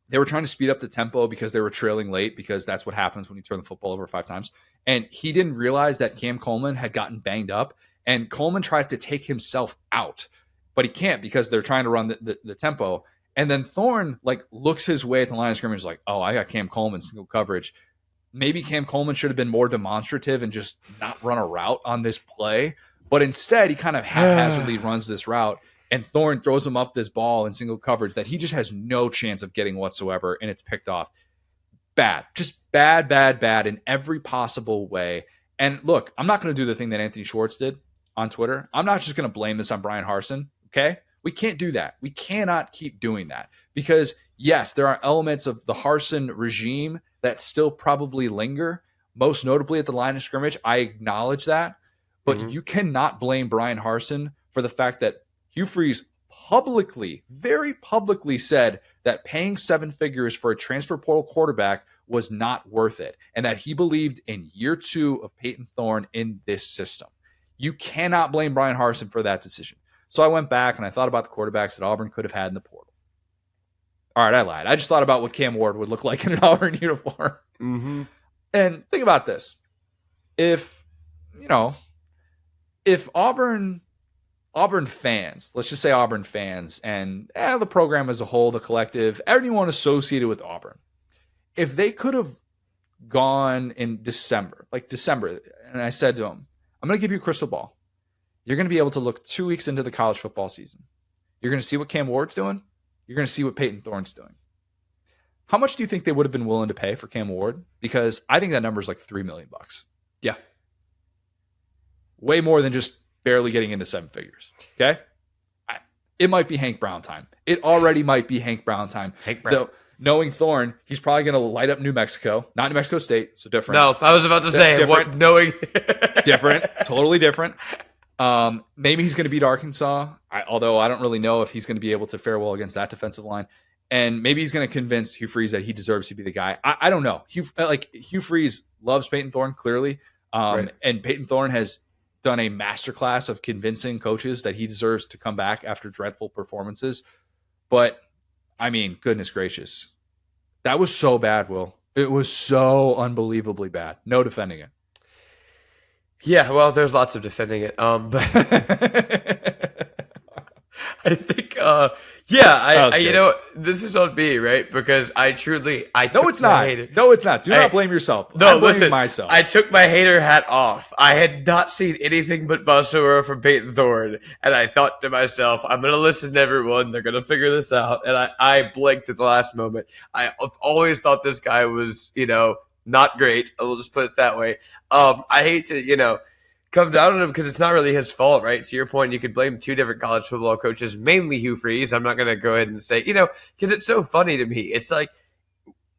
they were trying to speed up the tempo because they were trailing late, because that's what happens when you turn the football over 5 times. And he didn't realize that Cam Coleman had gotten banged up, and Coleman tries to take himself out, but he can't because they're trying to run the tempo. And then Thorne looks his way at the line of scrimmage like, oh, I got Cam Coleman single coverage. Maybe Cam Coleman should have been more demonstrative and just not run a route on this play. But instead, he kind of haphazardly runs this route, and Thorne throws him up this ball in single coverage that he just has no chance of getting whatsoever, and it's picked off. Bad. Just bad in every possible way. And look, I'm not going to do the thing that Anthony Schwartz did on Twitter. I'm not just going to blame this on Brian Harsin, okay? We can't do that. We cannot keep doing that because, yes, there are elements of the Harsin regime that still probably linger, most notably at the line of scrimmage. I acknowledge that. But you cannot blame Brian Harsin for the fact that Hugh Freeze publicly, very publicly said that paying 7 figures for a transfer portal quarterback was not worth it, and that he believed in year 2 of Payton Thorne in this system. You cannot blame Brian Harsin for that decision. So I went back and I thought about the quarterbacks that Auburn could have had in the portal. All right, I lied. I just thought about what Cam Ward would look like in an Auburn uniform. And think about this. If Auburn fans, let's just say Auburn fans, and the program as a whole, the collective, everyone associated with Auburn, if they could have gone in December, and I said to them, I'm going to give you a crystal ball. You're going to be able to look 2 weeks into the college football season. You're going to see what Cam Ward's doing. You're going to see what Payton Thorne's doing. How much do you think they would have been willing to pay for Cam Ward? Because I think that number is like $3 million. Yeah. Way more than just barely getting into 7 figures. Okay? It might be Hank Brown time. It already might be Hank Brown time. Hank Brown. Though, knowing Thorne, he's probably going to light up New Mexico. Not New Mexico State, so different. No, I was about to say, different. Knowing... different. Totally different. Maybe he's going to beat Arkansas, although I don't really know if he's going to be able to fare well against that defensive line. And maybe he's going to convince Hugh Freeze that he deserves to be the guy. I don't know. Hugh Freeze loves Payton Thorne, clearly. Right. And Payton Thorne has done a masterclass of convincing coaches that he deserves to come back after dreadful performances. But, I mean, goodness gracious. That was so bad, Will. It was so unbelievably bad. No defending it. Yeah, well, there's lots of defending it. But I think, this is on me, right? Because No, it's not. No, it's not. Do not blame yourself. No, I'm blaming listen, myself. I took my hater hat off. I had not seen anything but Basura from Payton Thorne, and I thought to myself, I'm going to listen to everyone. They're going to figure this out. And I blinked at the last moment. I always thought this guy was, not great. We'll just put it that way. I hate to, come down on him because it's not really his fault, right? To your point, you could blame 2 different college football coaches, mainly Hugh Freeze. I'm not going to go ahead and say, because it's so funny to me. It's like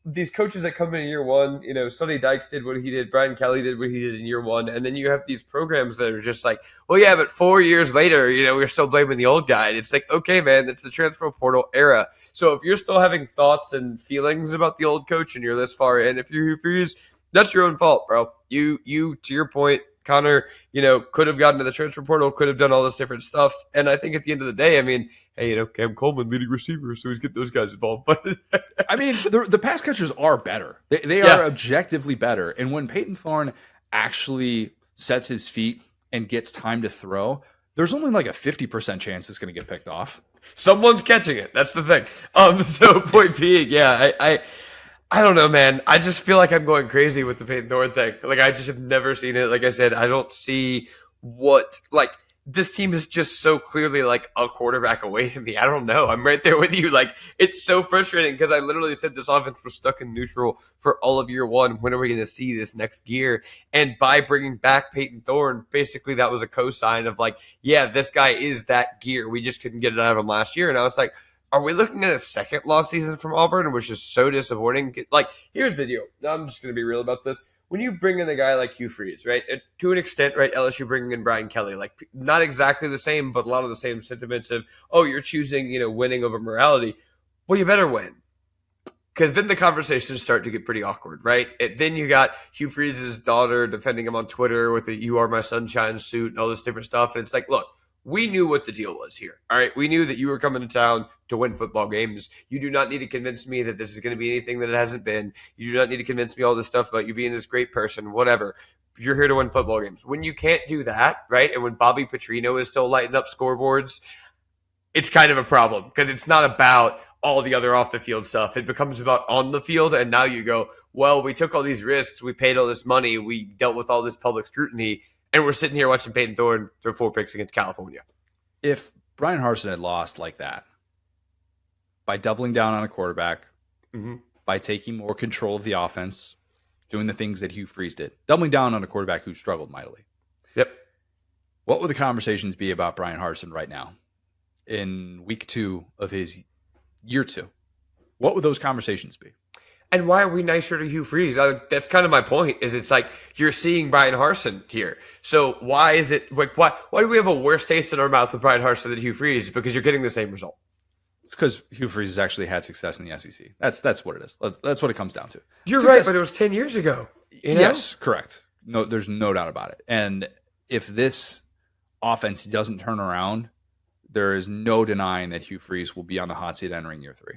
these coaches that come in year 1, Sonny Dykes did what he did, Brian Kelly did what he did in year 1, and then you have these programs that are just like, well, yeah, but 4 years later, we're still blaming the old guy. And it's like, okay, man, it's the transfer portal era. So if you're still having thoughts and feelings about the old coach and you're this far in, if you're Hugh Freeze, that's your own fault, bro. You, to your point, Connor, could have gotten to the transfer portal, could have done all this different stuff. And I think at the end of the day, I mean, hey, Cam Coleman, leading receiver, so he's getting those guys involved. But I mean, the pass catchers are better. They are objectively better. And when Payton Thorne actually sets his feet and gets time to throw, there's only like a 50% chance it's going to get picked off. Someone's catching it. That's the thing. So point being, I don't know, man. I just feel like I'm going crazy with the Payton Thorne thing. Like, I just have never seen it. Like I said, I don't see what, this team is just so clearly like a quarterback away from me. I don't know. I'm right there with you. Like, it's so frustrating because I literally said this offense was stuck in neutral for all of year one. When are we going to see this next gear? And by bringing back Payton Thorne, basically that was a cosign of like, yeah, this guy is that gear. We just couldn't get it out of him last year. And now it's like, are we looking at a second lost season from Auburn, which is so disappointing? Like, here's the deal. I'm just going to be real about this. When you bring in a guy like Hugh Freeze, right, to an extent, right, LSU bringing in Brian Kelly, like not exactly the same, but a lot of the same sentiments of, oh, you're choosing, winning over morality. Well, you better win. Because then the conversations start to get pretty awkward, right? Then you got Hugh Freeze's daughter defending him on Twitter with a "You Are My Sunshine" suit and all this different stuff. And it's like, look, we knew what the deal was here. All right. We knew that you were coming to town to win football games. You do not need to convince me that this is going to be anything that it hasn't been. You do not need to convince me all this stuff about you being this great person, whatever. You're here to win football games. When you can't do that, right? And when Bobby Petrino is still lighting up scoreboards, it's kind of a problem because it's not about all the other off the field stuff. It becomes about on the field. And now you go, well, we took all these risks. We paid all this money. We dealt with all this public scrutiny. And we're sitting here watching Payton Thorne throw 4 picks against California. If Brian Harsin had lost like that, by doubling down on a quarterback, by taking more control of the offense, doing the things that Hugh Freeze did, doubling down on a quarterback who struggled mightily. Yep. What would the conversations be about Brian Harsin right now in week 2 of his year 2? What would those conversations be? And why are we nicer to Hugh Freeze? That's kind of my point. Is it's like you're seeing Brian Harsin here. So why is it like why do we have a worse taste in our mouth with Brian Harsin than Hugh Freeze? Because you're getting the same result. It's because Hugh Freeze has actually had success in the SEC. That's what it is. That's what it comes down to. You're success. right, but it was 10 years ago. Yes, correct. No, there's no doubt about it. And if this offense doesn't turn around, there is no denying that Hugh Freeze will be on the hot seat entering year 3.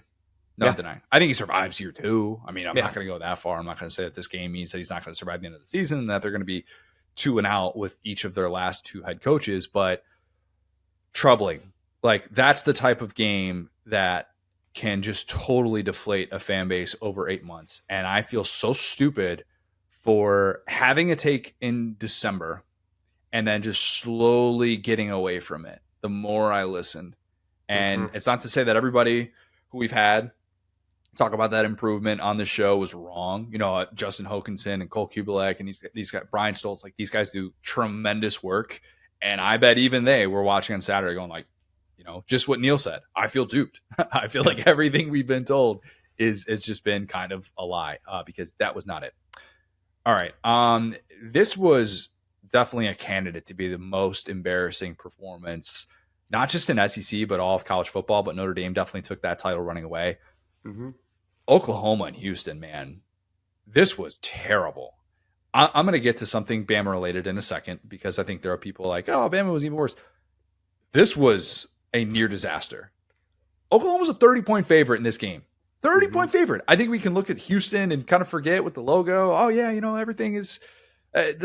No denying. I think he survives year 2. I mean, I'm not going to go that far. I'm not going to say that this game means that he's not going to survive the end of the season and that they're going to be 2-0 with each of their last 2 head coaches, but troubling. Like, that's the type of game that can just totally deflate a fan base over 8 months. And I feel so stupid for having a take in December and then just slowly getting away from it the more I listened. And it's not to say that everybody who we've had talk about that improvement on the show was wrong. Justin Hokanson and Cole Kubelek and these guys, Brian Stoltz, like these guys do tremendous work. And I bet even they were watching on Saturday going like, just what Neil said. I feel duped. I feel like everything we've been told is just been kind of a lie because that was not it. All right. This was definitely a candidate to be the most embarrassing performance, not just in SEC, but all of college football. But Notre Dame definitely took that title running away. Oklahoma and Houston, man, this was terrible. I'm going to get to something Bama related in a second because I think there are people like, oh, Bama was even worse. This was a near disaster. Oklahoma was a 30-point favorite in this game. 30-point favorite. I think we can look at Houston and kind of forget with the logo. Oh, yeah, everything is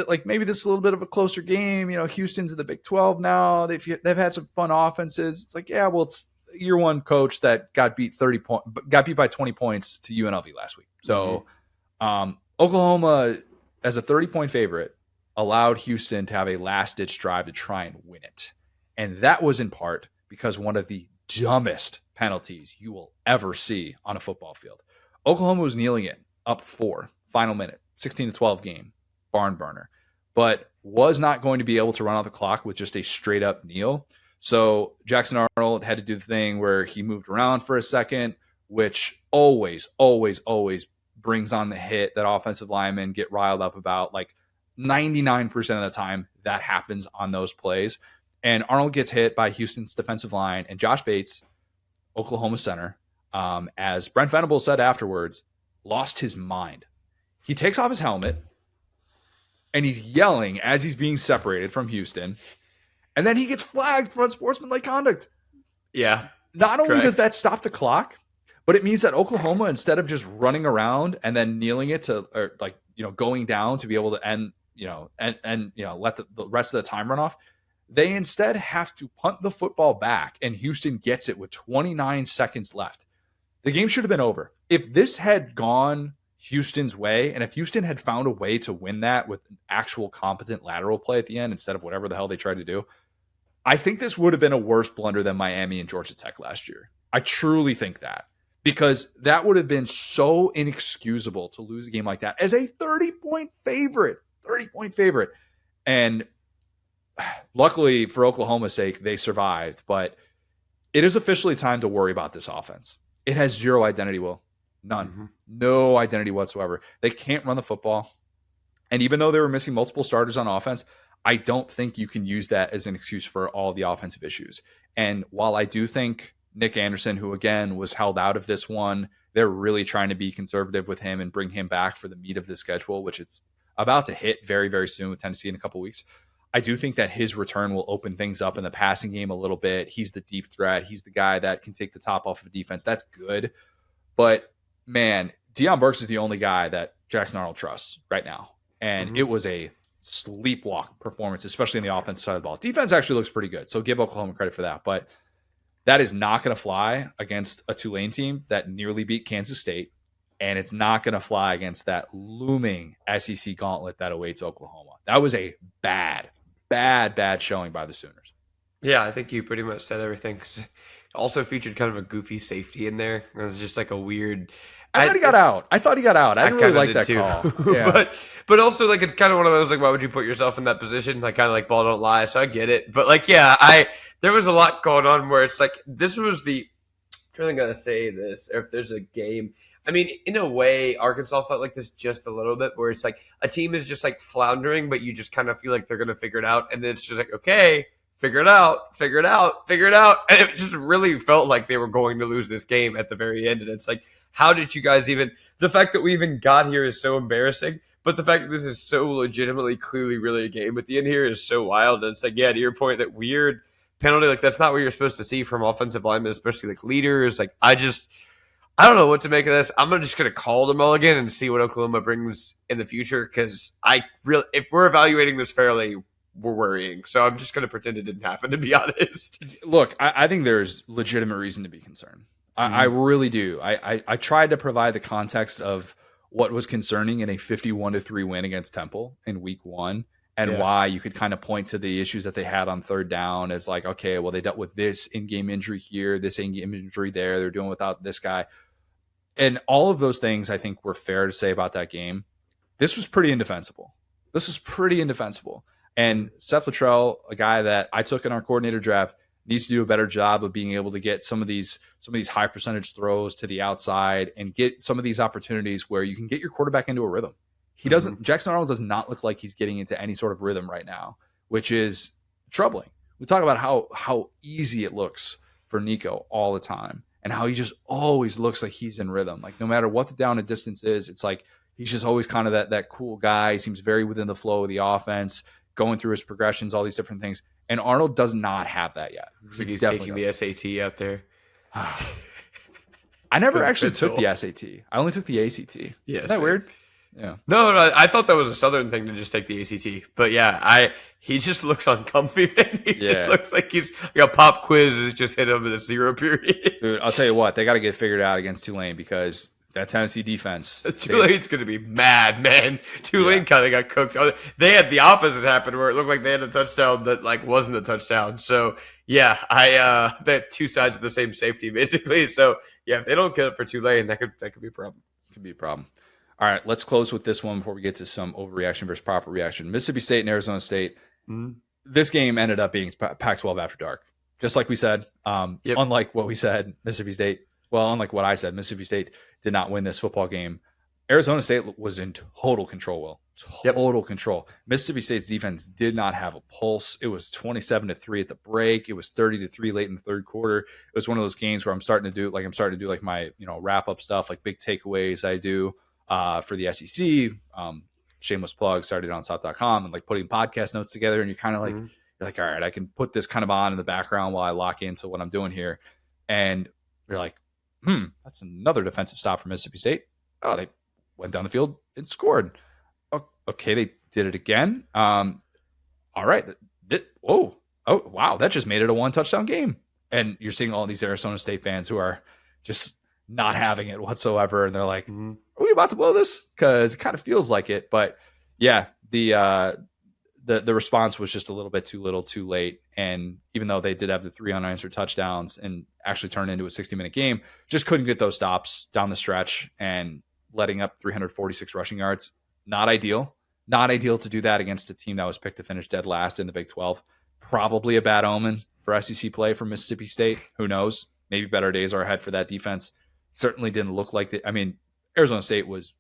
like maybe this is a little bit of a closer game. Houston's in the Big 12 now. They've had some fun offenses. It's like, yeah, well, it's year 1 coach that got beat by 20 points to UNLV last week. So Oklahoma, as a 30-point favorite, allowed Houston to have a last-ditch drive to try and win it. And that was in part because one of the dumbest penalties you will ever see on a football field. Oklahoma was kneeling it up 4, final minute, 16-12 game, barn burner, but was not going to be able to run out the clock with just a straight up kneel. So Jackson Arnold had to do the thing where he moved around for a second, which always brings on the hit that offensive linemen get riled up about. Like 99% of the time that happens on those plays. And Arnold gets hit by Houston's defensive line, and Josh Bates, Oklahoma center, as Brent Venables said afterwards, lost his mind. He takes off his helmet, and he's yelling as he's being separated from Houston. And then he gets flagged for unsportsmanlike conduct. Yeah. Not only does that stop the clock, but it means that Oklahoma, instead of just running around and then kneeling it to, or like, going down to be able to end, let the rest of the time run off, they instead have to punt the football back, and Houston gets it with 29 seconds left. The game should have been over. If this had gone Houston's way, and if Houston had found a way to win that with an actual competent lateral play at the end instead of whatever the hell they tried to do, I think this would have been a worse blunder than Miami and Georgia Tech last year. I truly think that, because that would have been so inexcusable to lose a game like that as a 30-point favorite. 30-point favorite. And luckily for Oklahoma's sake, they survived. But it is officially time to worry about this offense. It has zero identity, Will. None. Mm-hmm. No identity whatsoever. They can't run the football. And even though they were missing multiple starters on offense, I don't think you can use that as an excuse for all the offensive issues. And while I do think Nick Anderson, who again was held out of this one, they're really trying to be conservative with him and bring him back for the meat of the schedule, which it's about to hit very, very soon with Tennessee in a couple weeks. I do think that his return will open things up in the passing game a little bit. He's the deep threat. He's the guy that can take the top off of defense. That's good. But man, Deion Burks is the only guy that Jackson Arnold trusts right now. And it was a sleepwalk performance, especially in the offensive side of the ball. Defense actually looks pretty good, so give Oklahoma credit for that. But that is not going to fly against a Tulane team that nearly beat Kansas State, and it's not going to fly against that looming SEC gauntlet that awaits Oklahoma. That was a bad showing by the Sooners. Yeah, I think you pretty much said everything. Also featured kind of a goofy safety in there. It was just like a weird... I thought he got out. I didn't really like that call. Yeah. But also, like, it's kind of one of those, like, why would you put yourself in that position? Like, kind of like ball don't lie, so I get it. But, like, yeah, there was a lot going on where it's like, this was the, I'm really going to say this, or if there's a game. I mean, in a way, Arkansas felt like this just a little bit, where it's like a team is just, like, floundering, but you just kind of feel like they're going to figure it out. And then it's just like, okay, figure it out. And it just really felt like they were going to lose this game at the very end. And it's like, how did you guys even, the fact that we even got here is so embarrassing, but the fact that this is so legitimately, clearly, really a game at the end here is so wild. And it's like, yeah, to your point, that weird penalty, like that's not what you're supposed to see from offensive linemen, especially like leaders. Like, I don't know what to make of this. I'm just going to call them all again and see what Oklahoma brings in the future, because if we're evaluating this fairly, we're worrying. So I'm just going to pretend it didn't happen, to be honest. Look, I think there's legitimate reason to be concerned. I really do. I tried to provide the context of what was concerning in a 51-3 win against Temple in week 1, and why you could kind of point to the issues that they had on third down as like, okay, well, they dealt with this in-game injury here, this in-game injury there. They're doing without this guy. And all of those things I think were fair to say about that game. This was pretty indefensible. And Seth Luttrell, a guy that I took in our coordinator draft, needs to do a better job of being able to get some of these high percentage throws to the outside and get some of these opportunities where you can get your quarterback into a rhythm. He doesn't. Jackson Arnold does not look like he's getting into any sort of rhythm right now, which is troubling. We talk about how easy it looks for Nico all the time, and how he just always looks like he's in rhythm. Like no matter what the down and distance is, it's like he's just always kind of that cool guy. He seems very within the flow of the offense, going through his progressions, all these different things. And Arnold does not have that yet. He's taking the SAT out there. I never actually took the SAT. I only took the ACT. Yeah, isn't that weird? Yeah. No, I thought that was a Southern thing to just take the ACT. But yeah, he just looks uncomfy, man. He just looks like he's like a pop quiz has just hit him in the 0 period. Dude, I'll tell you what, they got to get figured out against Tulane, because that Tennessee defense. Tulane's going to be mad, man. Tulane kind of got cooked. They had the opposite happen where it looked like they had a touchdown that like wasn't a touchdown. So yeah, they had two sides of the same safety basically. So yeah, if they don't get it for Tulane, that could be a problem. Could be a problem. All right, let's close with this one before we get to some overreaction versus proper reaction. Mississippi State and Arizona State. Mm-hmm. This game ended up being Pac-12 after dark, just like we said. Unlike what we said, Mississippi State. Well, unlike what I said, Mississippi State did not win this football game. Arizona State was in total control, Will. Total control. Mississippi State's defense did not have a pulse. It was 27-3 at the break. It was 30-3 late in the third quarter. It was one of those games where I'm starting to do like my wrap up stuff, like big takeaways I do for the SEC. Shameless plug, started on South.com and like putting podcast notes together, and you're kind of like, you're like, all right, I can put this kind of on in the background while I lock into what I'm doing here. And you're like, that's another defensive stop for Mississippi State. Oh, they went down the field and scored. Okay, they did it again. All right. Oh, wow. That just made it a one-touchdown game. And you're seeing all these Arizona State fans who are just not having it whatsoever. And they're like, are we about to blow this? Because it kind of feels like it. But, yeah, the the response was just a little bit too little, too late. And even though they did have the 3 unanswered touchdowns and actually turned into a 60-minute game, just couldn't get those stops down the stretch and letting up 346 rushing yards. Not ideal. Not ideal to do that against a team that was picked to finish dead last in the Big 12. Probably a bad omen for SEC play for Mississippi State. Who knows? Maybe better days are ahead for that defense. Certainly didn't look like it. I mean, Arizona State was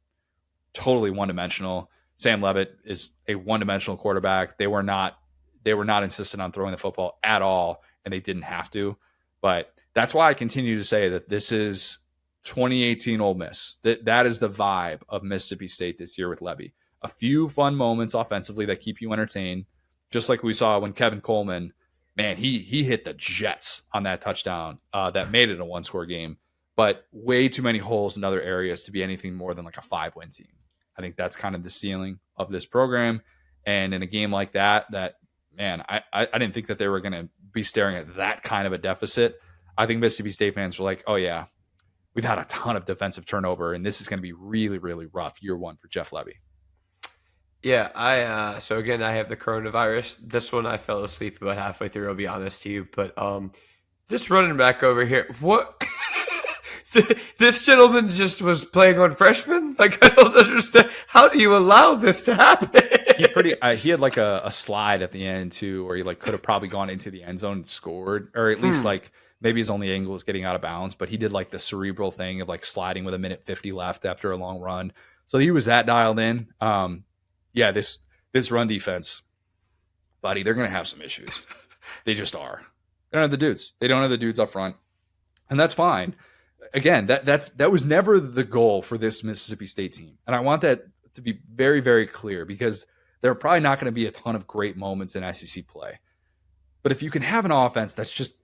totally one-dimensional. Sam Levitt is a one-dimensional quarterback. They were not insistent on throwing the football at all, and they didn't have to. But that's why I continue to say that this is 2018 Ole Miss. That is the vibe of Mississippi State this year with Levy. A few fun moments offensively that keep you entertained, just like we saw when Kevin Coleman, man, he hit the Jets on that touchdown that made it a one-score game. But way too many holes in other areas to be anything more than like a 5-win team. I think that's kind of the ceiling of this program. And in a game like that, man, I didn't think that they were going to be staring at that kind of a deficit. I think Mississippi State fans were like, oh, yeah, we've had a ton of defensive turnover, and this is going to be really, really rough year one for Jeff Levy. Yeah, so again, I have the coronavirus. This one I fell asleep about halfway through, I'll be honest to you. But this running back over here, what? This gentleman just was playing on freshmen? Like, I don't understand. How do you allow this to happen? He had like a slide at the end too, where he like could have probably gone into the end zone and scored, or at least like maybe his only angle was getting out of bounds, but he did like the cerebral thing of like sliding with 1:50 left after a long run. So he was that dialed in. Yeah, this run defense, buddy, they're going to have some issues. They just are. They don't have the dudes. They don't have the dudes up front, and that's fine. Again, that was never the goal for this Mississippi State team. And I want that to be very, very clear, because there are probably not going to be a ton of great moments in SEC play. But if you can have an offense that's just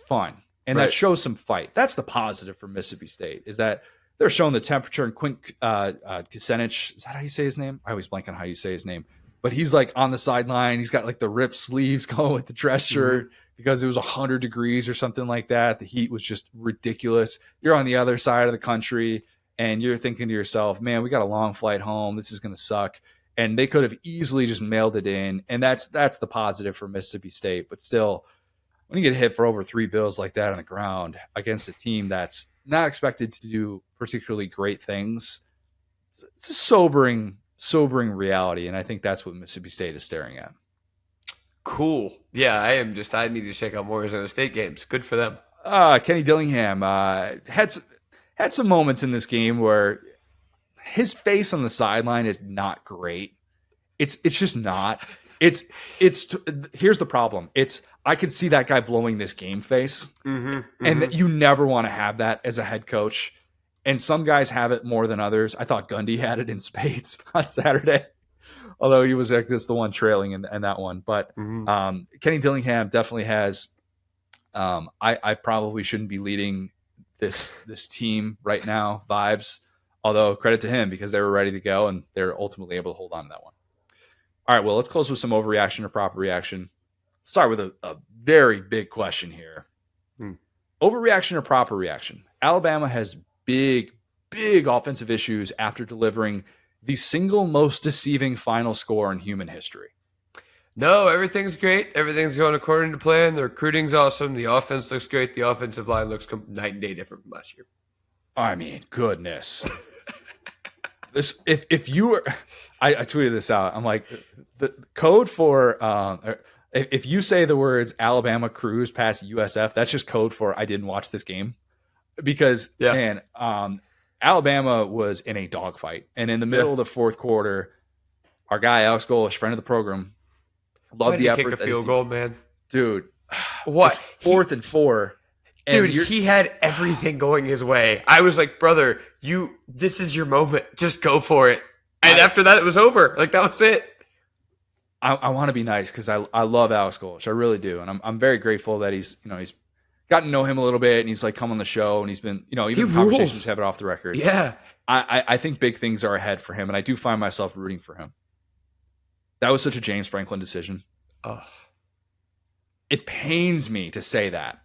fun and that shows some fight, that's the positive for Mississippi State, is that they're showing the temperature. And Quint Kucinich, is that how you say his name? I always blank on how you say his name. But he's like on the sideline. He's got like the ripped sleeves going with the dress shirt because it was 100 degrees or something like that. The heat was just ridiculous. You're on the other side of the country and you're thinking to yourself, man, we got a long flight home. This is going to suck. And they could have easily just mailed it in. And that's the positive for Mississippi State. But still, when you get hit for over 3 bills like that on the ground against a team that's not expected to do particularly great things, it's a sobering reality. And I think that's what Mississippi State is staring at. Cool. Yeah, I need to check out more Arizona State games. Good for them. Kenny Dillingham had some moments in this game where his face on the sideline is not great. It's just not. It's here's the problem. I could see that guy blowing this game face, and that you never want to have that as a head coach. And some guys have it more than others. I thought Gundy had it in spades on Saturday, although he was just the one trailing in that one. But Kenny Dillingham definitely has. I probably shouldn't be leading this team right now vibes, although credit to him because they were ready to go and they're ultimately able to hold on to that one. All right, well, let's close with some overreaction or proper reaction. Start with a very big question here. Overreaction or proper reaction? Alabama has big offensive issues after delivering the single most deceiving final score in human history. No, everything's great. Everything's going according to plan. The recruiting's awesome. The offense looks great. The offensive line looks night and day different from last year. I mean, goodness. If you were, I tweeted this out. I'm like, the code for if you say the words Alabama cruise past USF, that's just code for I didn't watch this game, because man, Alabama was in a dogfight, and in the middle of the fourth quarter, our guy Alex Golish, friend of the program, loved the effort. Kick a field goal, man, dude. What? It's 4th and 4. Dude, he had everything going his way. I was like, brother, this is your moment. Just go for it. And after that, it was over. Like, that was it. I want to be nice because I love Alex Golish. I really do. And I'm very grateful that he's gotten to know him a little bit, and he's like come on the show, and he's been, even conversations have it off the record. Yeah. I think big things are ahead for him, and I do find myself rooting for him. That was such a James Franklin decision. Oh. It pains me to say that.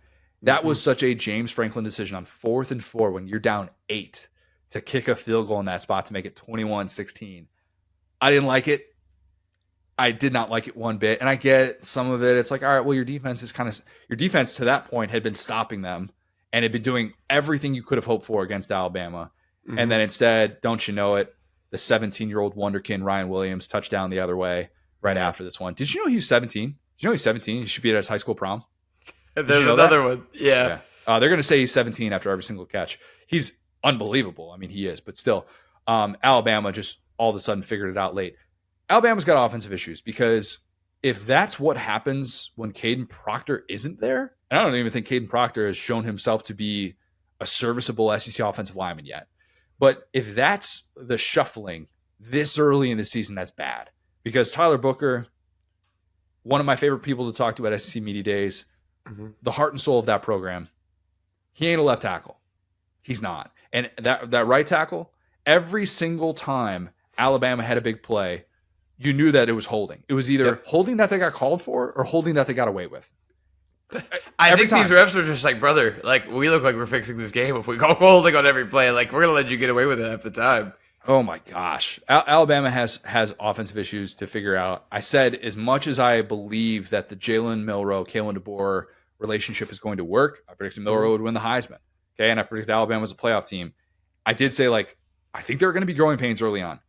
That was such a James Franklin decision on 4th and 4 when you're down 8 to kick a field goal in that spot to make it 21-16. I didn't like it. I did not like it one bit. And I get some of it. It's like, all right, well, your defense is kind of your defense to that point had been stopping them and had been doing everything you could have hoped for against Alabama. And Mm-hmm. then instead, don't you know it, the 17-year-old wonderkin Ryan Williams touchdown the other way right Man. after this one. Did you know he's 17? Did you know he's 17? He should be at his high school prom. Did you There's know that? another one. Yeah. Yeah. They're going to say he's 17 after every single catch. He's unbelievable. I mean, he is, but still, Alabama just all of a sudden figured it out late. Alabama's got offensive issues because if that's what happens when Caden Proctor isn't there, and I don't even think Caden Proctor has shown himself to be a serviceable SEC offensive lineman yet. But if that's the shuffling this early in the season, that's bad because Tyler Booker, one of my favorite people to talk to at SEC Media Days, Mm-hmm. the heart and soul of that program, he ain't a left tackle. He's not. And that right tackle, every single time Alabama had a big play, you knew that it was holding. It was either holding that they got called for or holding that they got away with. I Every think time. these refs are just like, brother, like, we look like we're fixing this game. If we call holding on every play, like, we're going to let you get away with it half the time. Oh my gosh. Alabama has offensive issues to figure out. I said, as much as I believe that the Jalen Milroe, Kalen DeBoer relationship is going to work, I predicted Milroe would win the Heisman. Okay. And I predicted Alabama was a playoff team. I did say, like, I think there are going to be growing pains early on.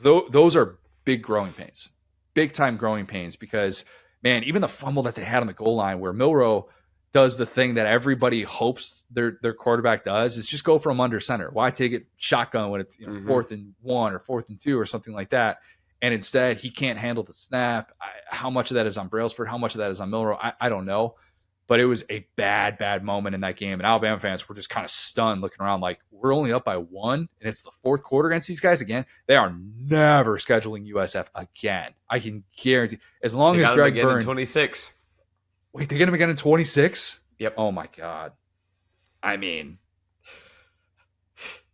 Those are big growing pains, big time growing pains because, man, even the fumble that they had on the goal line where Milroe does the thing that everybody hopes their quarterback does is just go from under center. Why take it shotgun when it's 4th and 1 or 4th and 2 or something like that? And instead, he can't handle the snap. How much of that is on Brailsford? How much of that is on Milroe? I don't know. But it was a bad, bad moment in that game. And Alabama fans were just kind of stunned looking around like, we're only up by 1, and it's the 4th quarter against these guys again. They are never scheduling USF again. I can guarantee. As long They as got Greg him again Byrne. in 26. Wait, they get him again in 26? Yep. Oh, my God. I mean,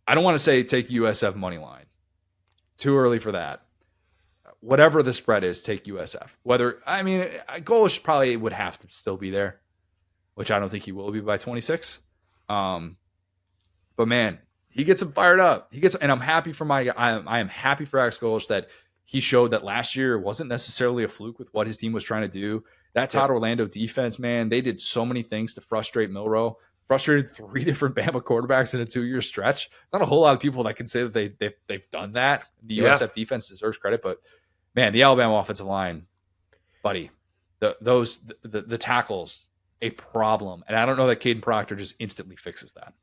I don't want to say take USF money line. Too early for that. Whatever the spread is, take USF. Golish probably would have to still be there, which I don't think he will be by 26. But man, he gets him fired up. And I'm happy for I am happy for Alex Golish that he showed that last year wasn't necessarily a fluke with what his team was trying to do. That Todd Orlando defense, man, they did so many things to frustrate Milroe. Frustrated 3 different Bama quarterbacks in a 2-year stretch. It's not a whole lot of people that can say that they've done that. The USF defense deserves credit, but man, the Alabama offensive line, buddy, the tackles, a problem. And I don't know that Caden Proctor just instantly fixes that.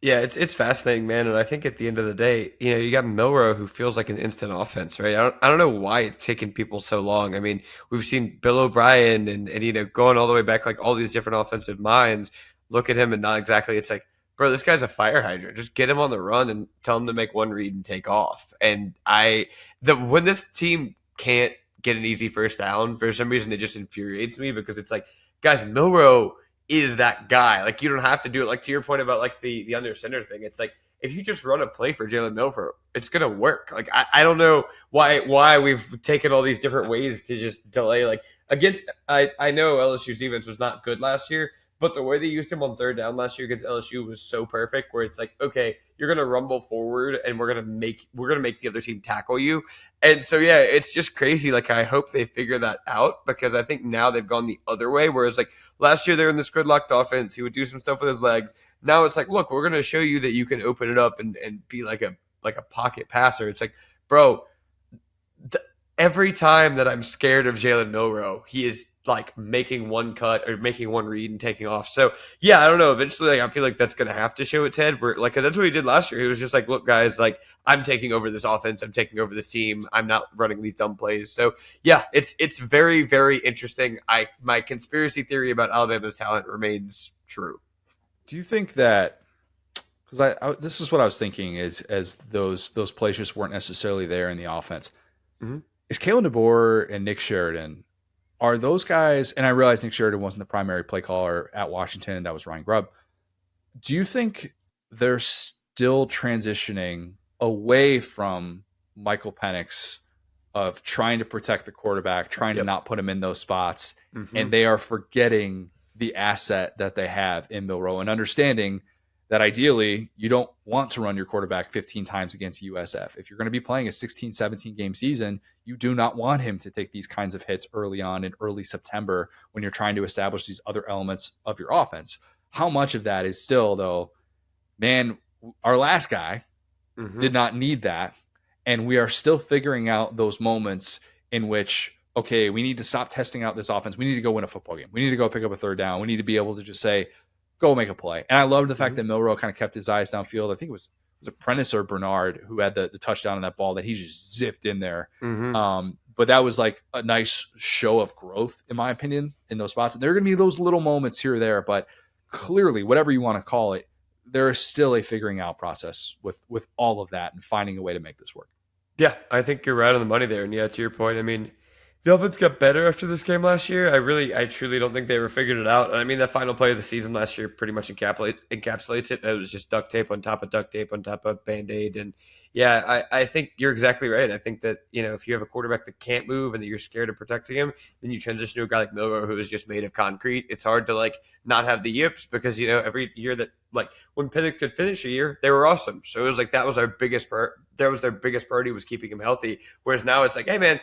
Yeah, it's fascinating, man. And I think at the end of the day, you got Milroe who feels like an instant offense, right? I don't know why it's taken people so long. I mean, we've seen Bill O'Brien and going all the way back, like all these different offensive minds look at him and not exactly. It's like, bro, this guy's a fire hydrant. Just get him on the run and tell him to make one read and take off. And when this team can't get an easy first down, for some reason, it just infuriates me because it's like, guys, Milroe is that guy. Like, you don't have to do it. Like, to your point about like the under center thing, it's like, if you just run a play for Jalen Milroe, it's gonna work. Like, I don't know why we've taken all these different ways to just delay. Like, against I know LSU's defense was not good last year, but the way they used him on 3rd down last year against LSU was so perfect. Where it's like, okay, you're gonna rumble forward, and we're gonna make the other team tackle you. And so yeah, it's just crazy. Like, I hope they figure that out because I think now they've gone the other way. Whereas like last year they're in this gridlocked offense, he would do some stuff with his legs. Now it's like, look, we're gonna show you that you can open it up and be like a pocket passer. It's like, bro, every time that I'm scared of Jalen Milroe, he is like making one cut or making one read and taking off. So yeah, I don't know. Eventually, like, I feel like that's gonna have to show its head. Where like, cause that's what he did last year. He was just like, look, guys, like, I'm taking over this offense. I'm taking over this team. I'm not running these dumb plays. So yeah, it's very, very interesting. My conspiracy theory about Alabama's talent remains true. Do you think that? Because this is what I was thinking is as those plays just weren't necessarily there in the offense. Mm-hmm. Is Kalen DeBoer and Nick Sheridan, are those guys, and I realize Nick Sheridan wasn't the primary play caller at Washington, and that was Ryan Grubb. Do you think they're still transitioning away from Michael Penix of trying to protect the quarterback, trying to not put him in those spots, and they are forgetting the asset that they have in Milroe and understanding that ideally you don't want to run your quarterback 15 times against USF. If you're going to be playing a 16, 17 game season, you do not want him to take these kinds of hits early on in early September when you're trying to establish these other elements of your offense. How much of that is still, though, man, our last guy did not need that. And we are still figuring out those moments in which, okay, we need to stop testing out this offense. We need to go win a football game. We need to go pick up a third down. We need to be able to just say, go make a play. And I love the fact that Milroe kind of kept his eyes downfield. I think it was Prentice or Bernard who had the touchdown on that ball that he just zipped in there. But that was like a nice show of growth, in my opinion, in those spots. And there are going to be those little moments here or there, but clearly, whatever you want to call it, there is still a figuring out process with all of that and finding a way to make this work. Yeah, I think you're right on the money there. And yeah, to your point, I mean, the offense got better after this game last year. I truly don't think they ever figured it out. I mean, that final play of the season last year pretty much encapsulates it. That was just duct tape on top of duct tape on top of Band-Aid. And yeah, I think you're exactly right. I think that, if you have a quarterback that can't move and that you're scared of protecting him, then you transition to a guy like Milroe who is just made of concrete. It's hard to not have the yips because, every year that when Penix could finish a year, they were awesome. So it was that was our biggest that was their biggest priority was keeping him healthy. Whereas now it's hey man,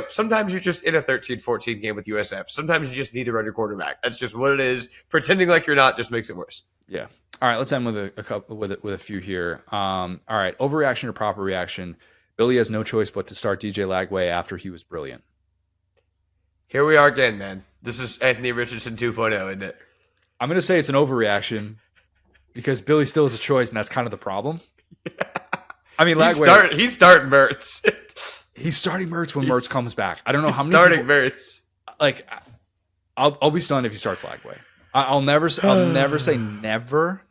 sometimes you're just in a 13-14 game with USF. Sometimes you just need to run your quarterback. That's just what it is. Pretending like you're not just makes it worse. Yeah. All right, let's end with a couple with a few here. All right, overreaction or proper reaction. Billy has no choice but to start DJ Lagway after he was brilliant. Here we are again, man. This is Anthony Richardson 2.0, isn't it? I'm going to say it's an overreaction because Billy still has a choice, and that's kind of the problem. I mean, Lagway. He's starting Mertz. He's starting Mertz when Mertz comes back. I don't know how many. Starting Mertz. I'll be stunned if he starts Lagway. I'll never say never,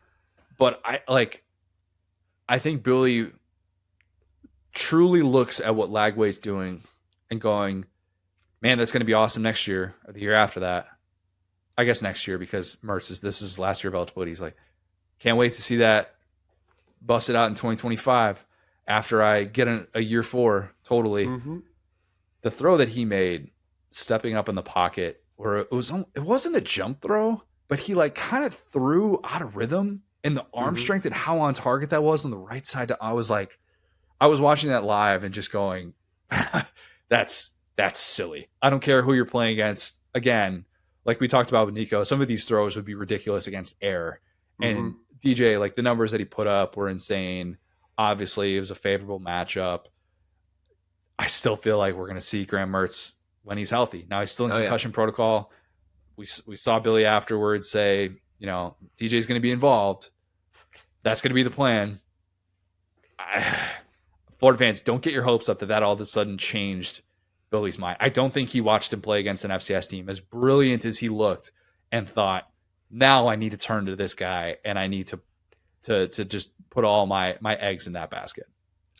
but I think Billy truly looks at what Lagway's doing and going, man, that's going to be awesome next year or the year after that. I guess next year because this is his last year of eligibility. He's can't wait to see that busted out in 2025 after I get a year 4 totally. The throw that he made, stepping up in the pocket, where it wasn't a jump throw, but he kind of threw out of rhythm, and the arm strength and how on target that was on the right side. I was watching that live and just going, that's silly. I don't care who you're playing against. Again, like we talked about with Nico, some of these throws would be ridiculous against air. And DJ, the numbers that he put up were insane. Obviously, it was a favorable matchup. I still feel like we're going to see Graham Mertz when he's healthy. Now he's still in concussion protocol. We saw Billy afterwards say, DJ's going to be involved. That's going to be the plan. Florida fans, don't get your hopes up that all of a sudden changed Billy's mind. I don't think he watched him play against an FCS team, as brilliant as he looked, and thought, now I need to turn to this guy and I need to just put all my eggs in that basket.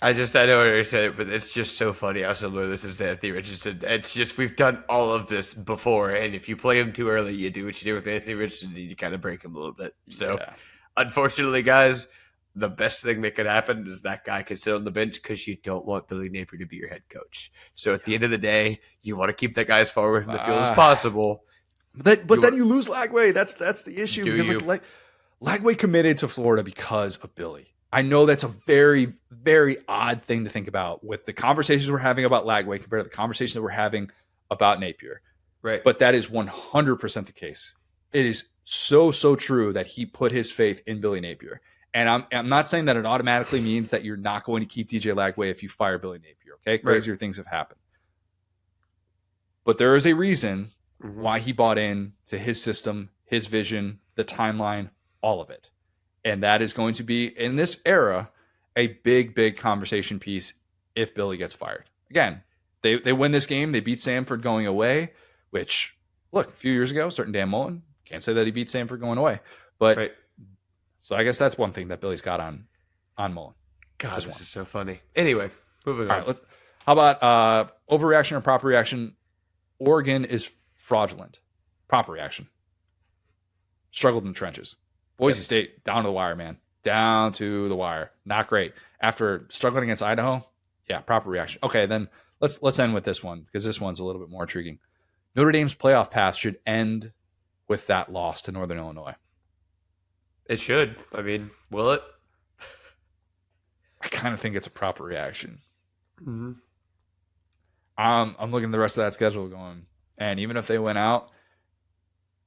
I know what you said, but it's just so funny how similar this is to Anthony Richardson. It's just, we've done all of this before, and if you play him too early, you do what you do with Anthony Richardson, you kind of break him a little bit. So, Unfortunately, guys, the best thing that could happen is that guy could sit on the bench because you don't want Billy Napier to be your head coach. So at the end of the day, you want to keep that guy as far away from the field as possible. But then you lose Lagway. That's the issue. Because Lagway committed to Florida because of Billy. I know that's a very, very odd thing to think about with the conversations we're having about Lagway compared to the conversations that we're having about Napier. Right. But that is 100% the case. It is so true that he put his faith in Billy Napier. And I'm not saying that it automatically means that you're not going to keep DJ Lagway if you fire Billy Napier. Okay, crazier things have happened. But there is a reason why he bought in to his system, his vision, the timeline, all of it. And that is going to be, in this era, a big conversation piece if Billy gets fired. Again, they win this game. They beat Samford going away, which, look, a few years ago, certain Dan Mullen, can't say that he beat Samford going away. But so I guess that's one thing that Billy's got on Mullen. God, this is so funny. Anyway, moving on. All right, how about overreaction or proper reaction? Oregon is fraudulent. Proper reaction. Struggled in the trenches. Boise State, down to the wire, man. Down to the wire. Not great. After struggling against Idaho, proper reaction. Okay, then let's end with this one because this one's a little bit more intriguing. Notre Dame's playoff path should end with that loss to Northern Illinois. It should. I mean, will it? I kind of think it's a proper reaction. Mm-hmm. I'm looking at the rest of that schedule going, and even if they went out,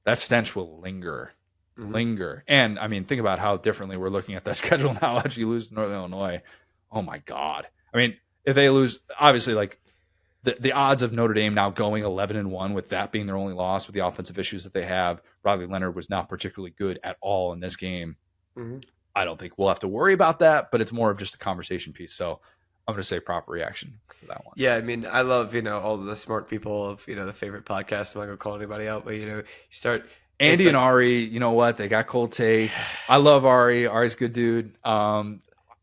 that stench will linger. Mm-hmm. Linger. And I mean, think about how differently we're looking at that schedule now as you lose to Northern Illinois. Oh my God. I mean, if they lose, obviously, like the odds of Notre Dame now going 11-1 with that being their only loss with the offensive issues that they have. Riley Leonard was not particularly good at all in this game. Mm-hmm. I don't think we'll have to worry about that, but it's more of just a conversation piece. So I'm going to say proper reaction for that one. Yeah, I mean, I love, all the smart people of, the favorite podcast. I'm not going to call anybody out, but, you start. Andy and Ari, you know what? They got cold takes. I love Ari. Ari's a good dude.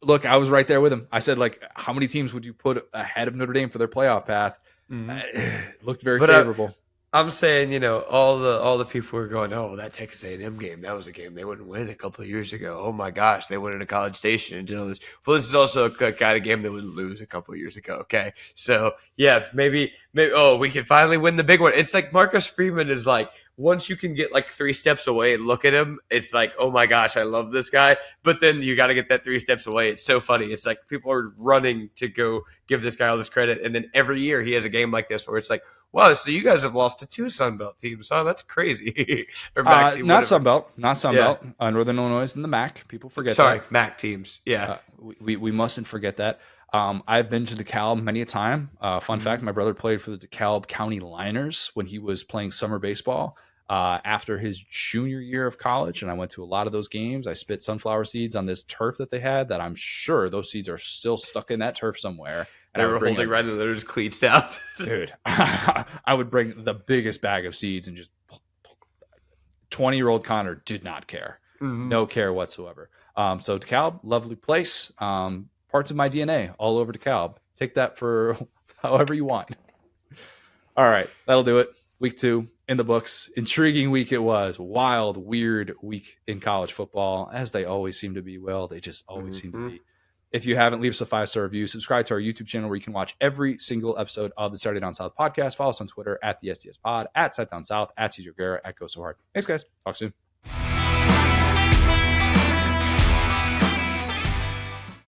Look, I was right there with him. I said, like, how many teams would you put ahead of Notre Dame for their playoff path? Mm-hmm. Looked very favorable. I'm saying, all the people were going, oh, that Texas A&M game, that was a game they wouldn't win a couple of years ago. Oh my gosh, they went into College Station and did all this. Well, this is also a kind of game they wouldn't lose a couple of years ago. Okay, so yeah, maybe. Oh, we can finally win the big one. It's like Marcus Freeman is like, once you can get like 3 steps away and look at him, it's like, oh my gosh, I love this guy. But then you got to get that 3 steps away. It's so funny. It's like people are running to go give this guy all this credit, and then every year he has a game like this where it's like, wow, so you guys have lost to 2 Sun Belt teams, huh? That's crazy. Or MAC team, not Sun Belt, not Sun Belt. Northern Illinois is in the MAC. People forget that. Sorry, MAC teams. Yeah. We mustn't forget that. I've been to DeKalb many a time. Fun fact, my brother played for the DeKalb County Liners when he was playing summer baseball after his junior year of college, and I went to a lot of those games. I spit sunflower seeds on this turf that they had that I'm sure those seeds are still stuck in that turf somewhere. And they were holding Riley Leonard's cleats down. Dude, I would bring the biggest bag of seeds and just 20-year-old Connor did not care. Mm-hmm. No care whatsoever. So DeKalb, lovely place. Parts of my DNA all over DeKalb. Take that for however you want. All right, that'll do it. Week 2 in the books. Intriguing week it was. Wild, weird week in college football, as they always seem to be. Well, they just always seem to be. If you haven't, leave us a 5-star review. Subscribe to our YouTube channel where you can watch every single episode of the Saturday Down South podcast. Follow us on Twitter at the SDS Pod, at Set Down South, at CJ Guerra, at Go So Hard. Thanks, guys. Talk soon.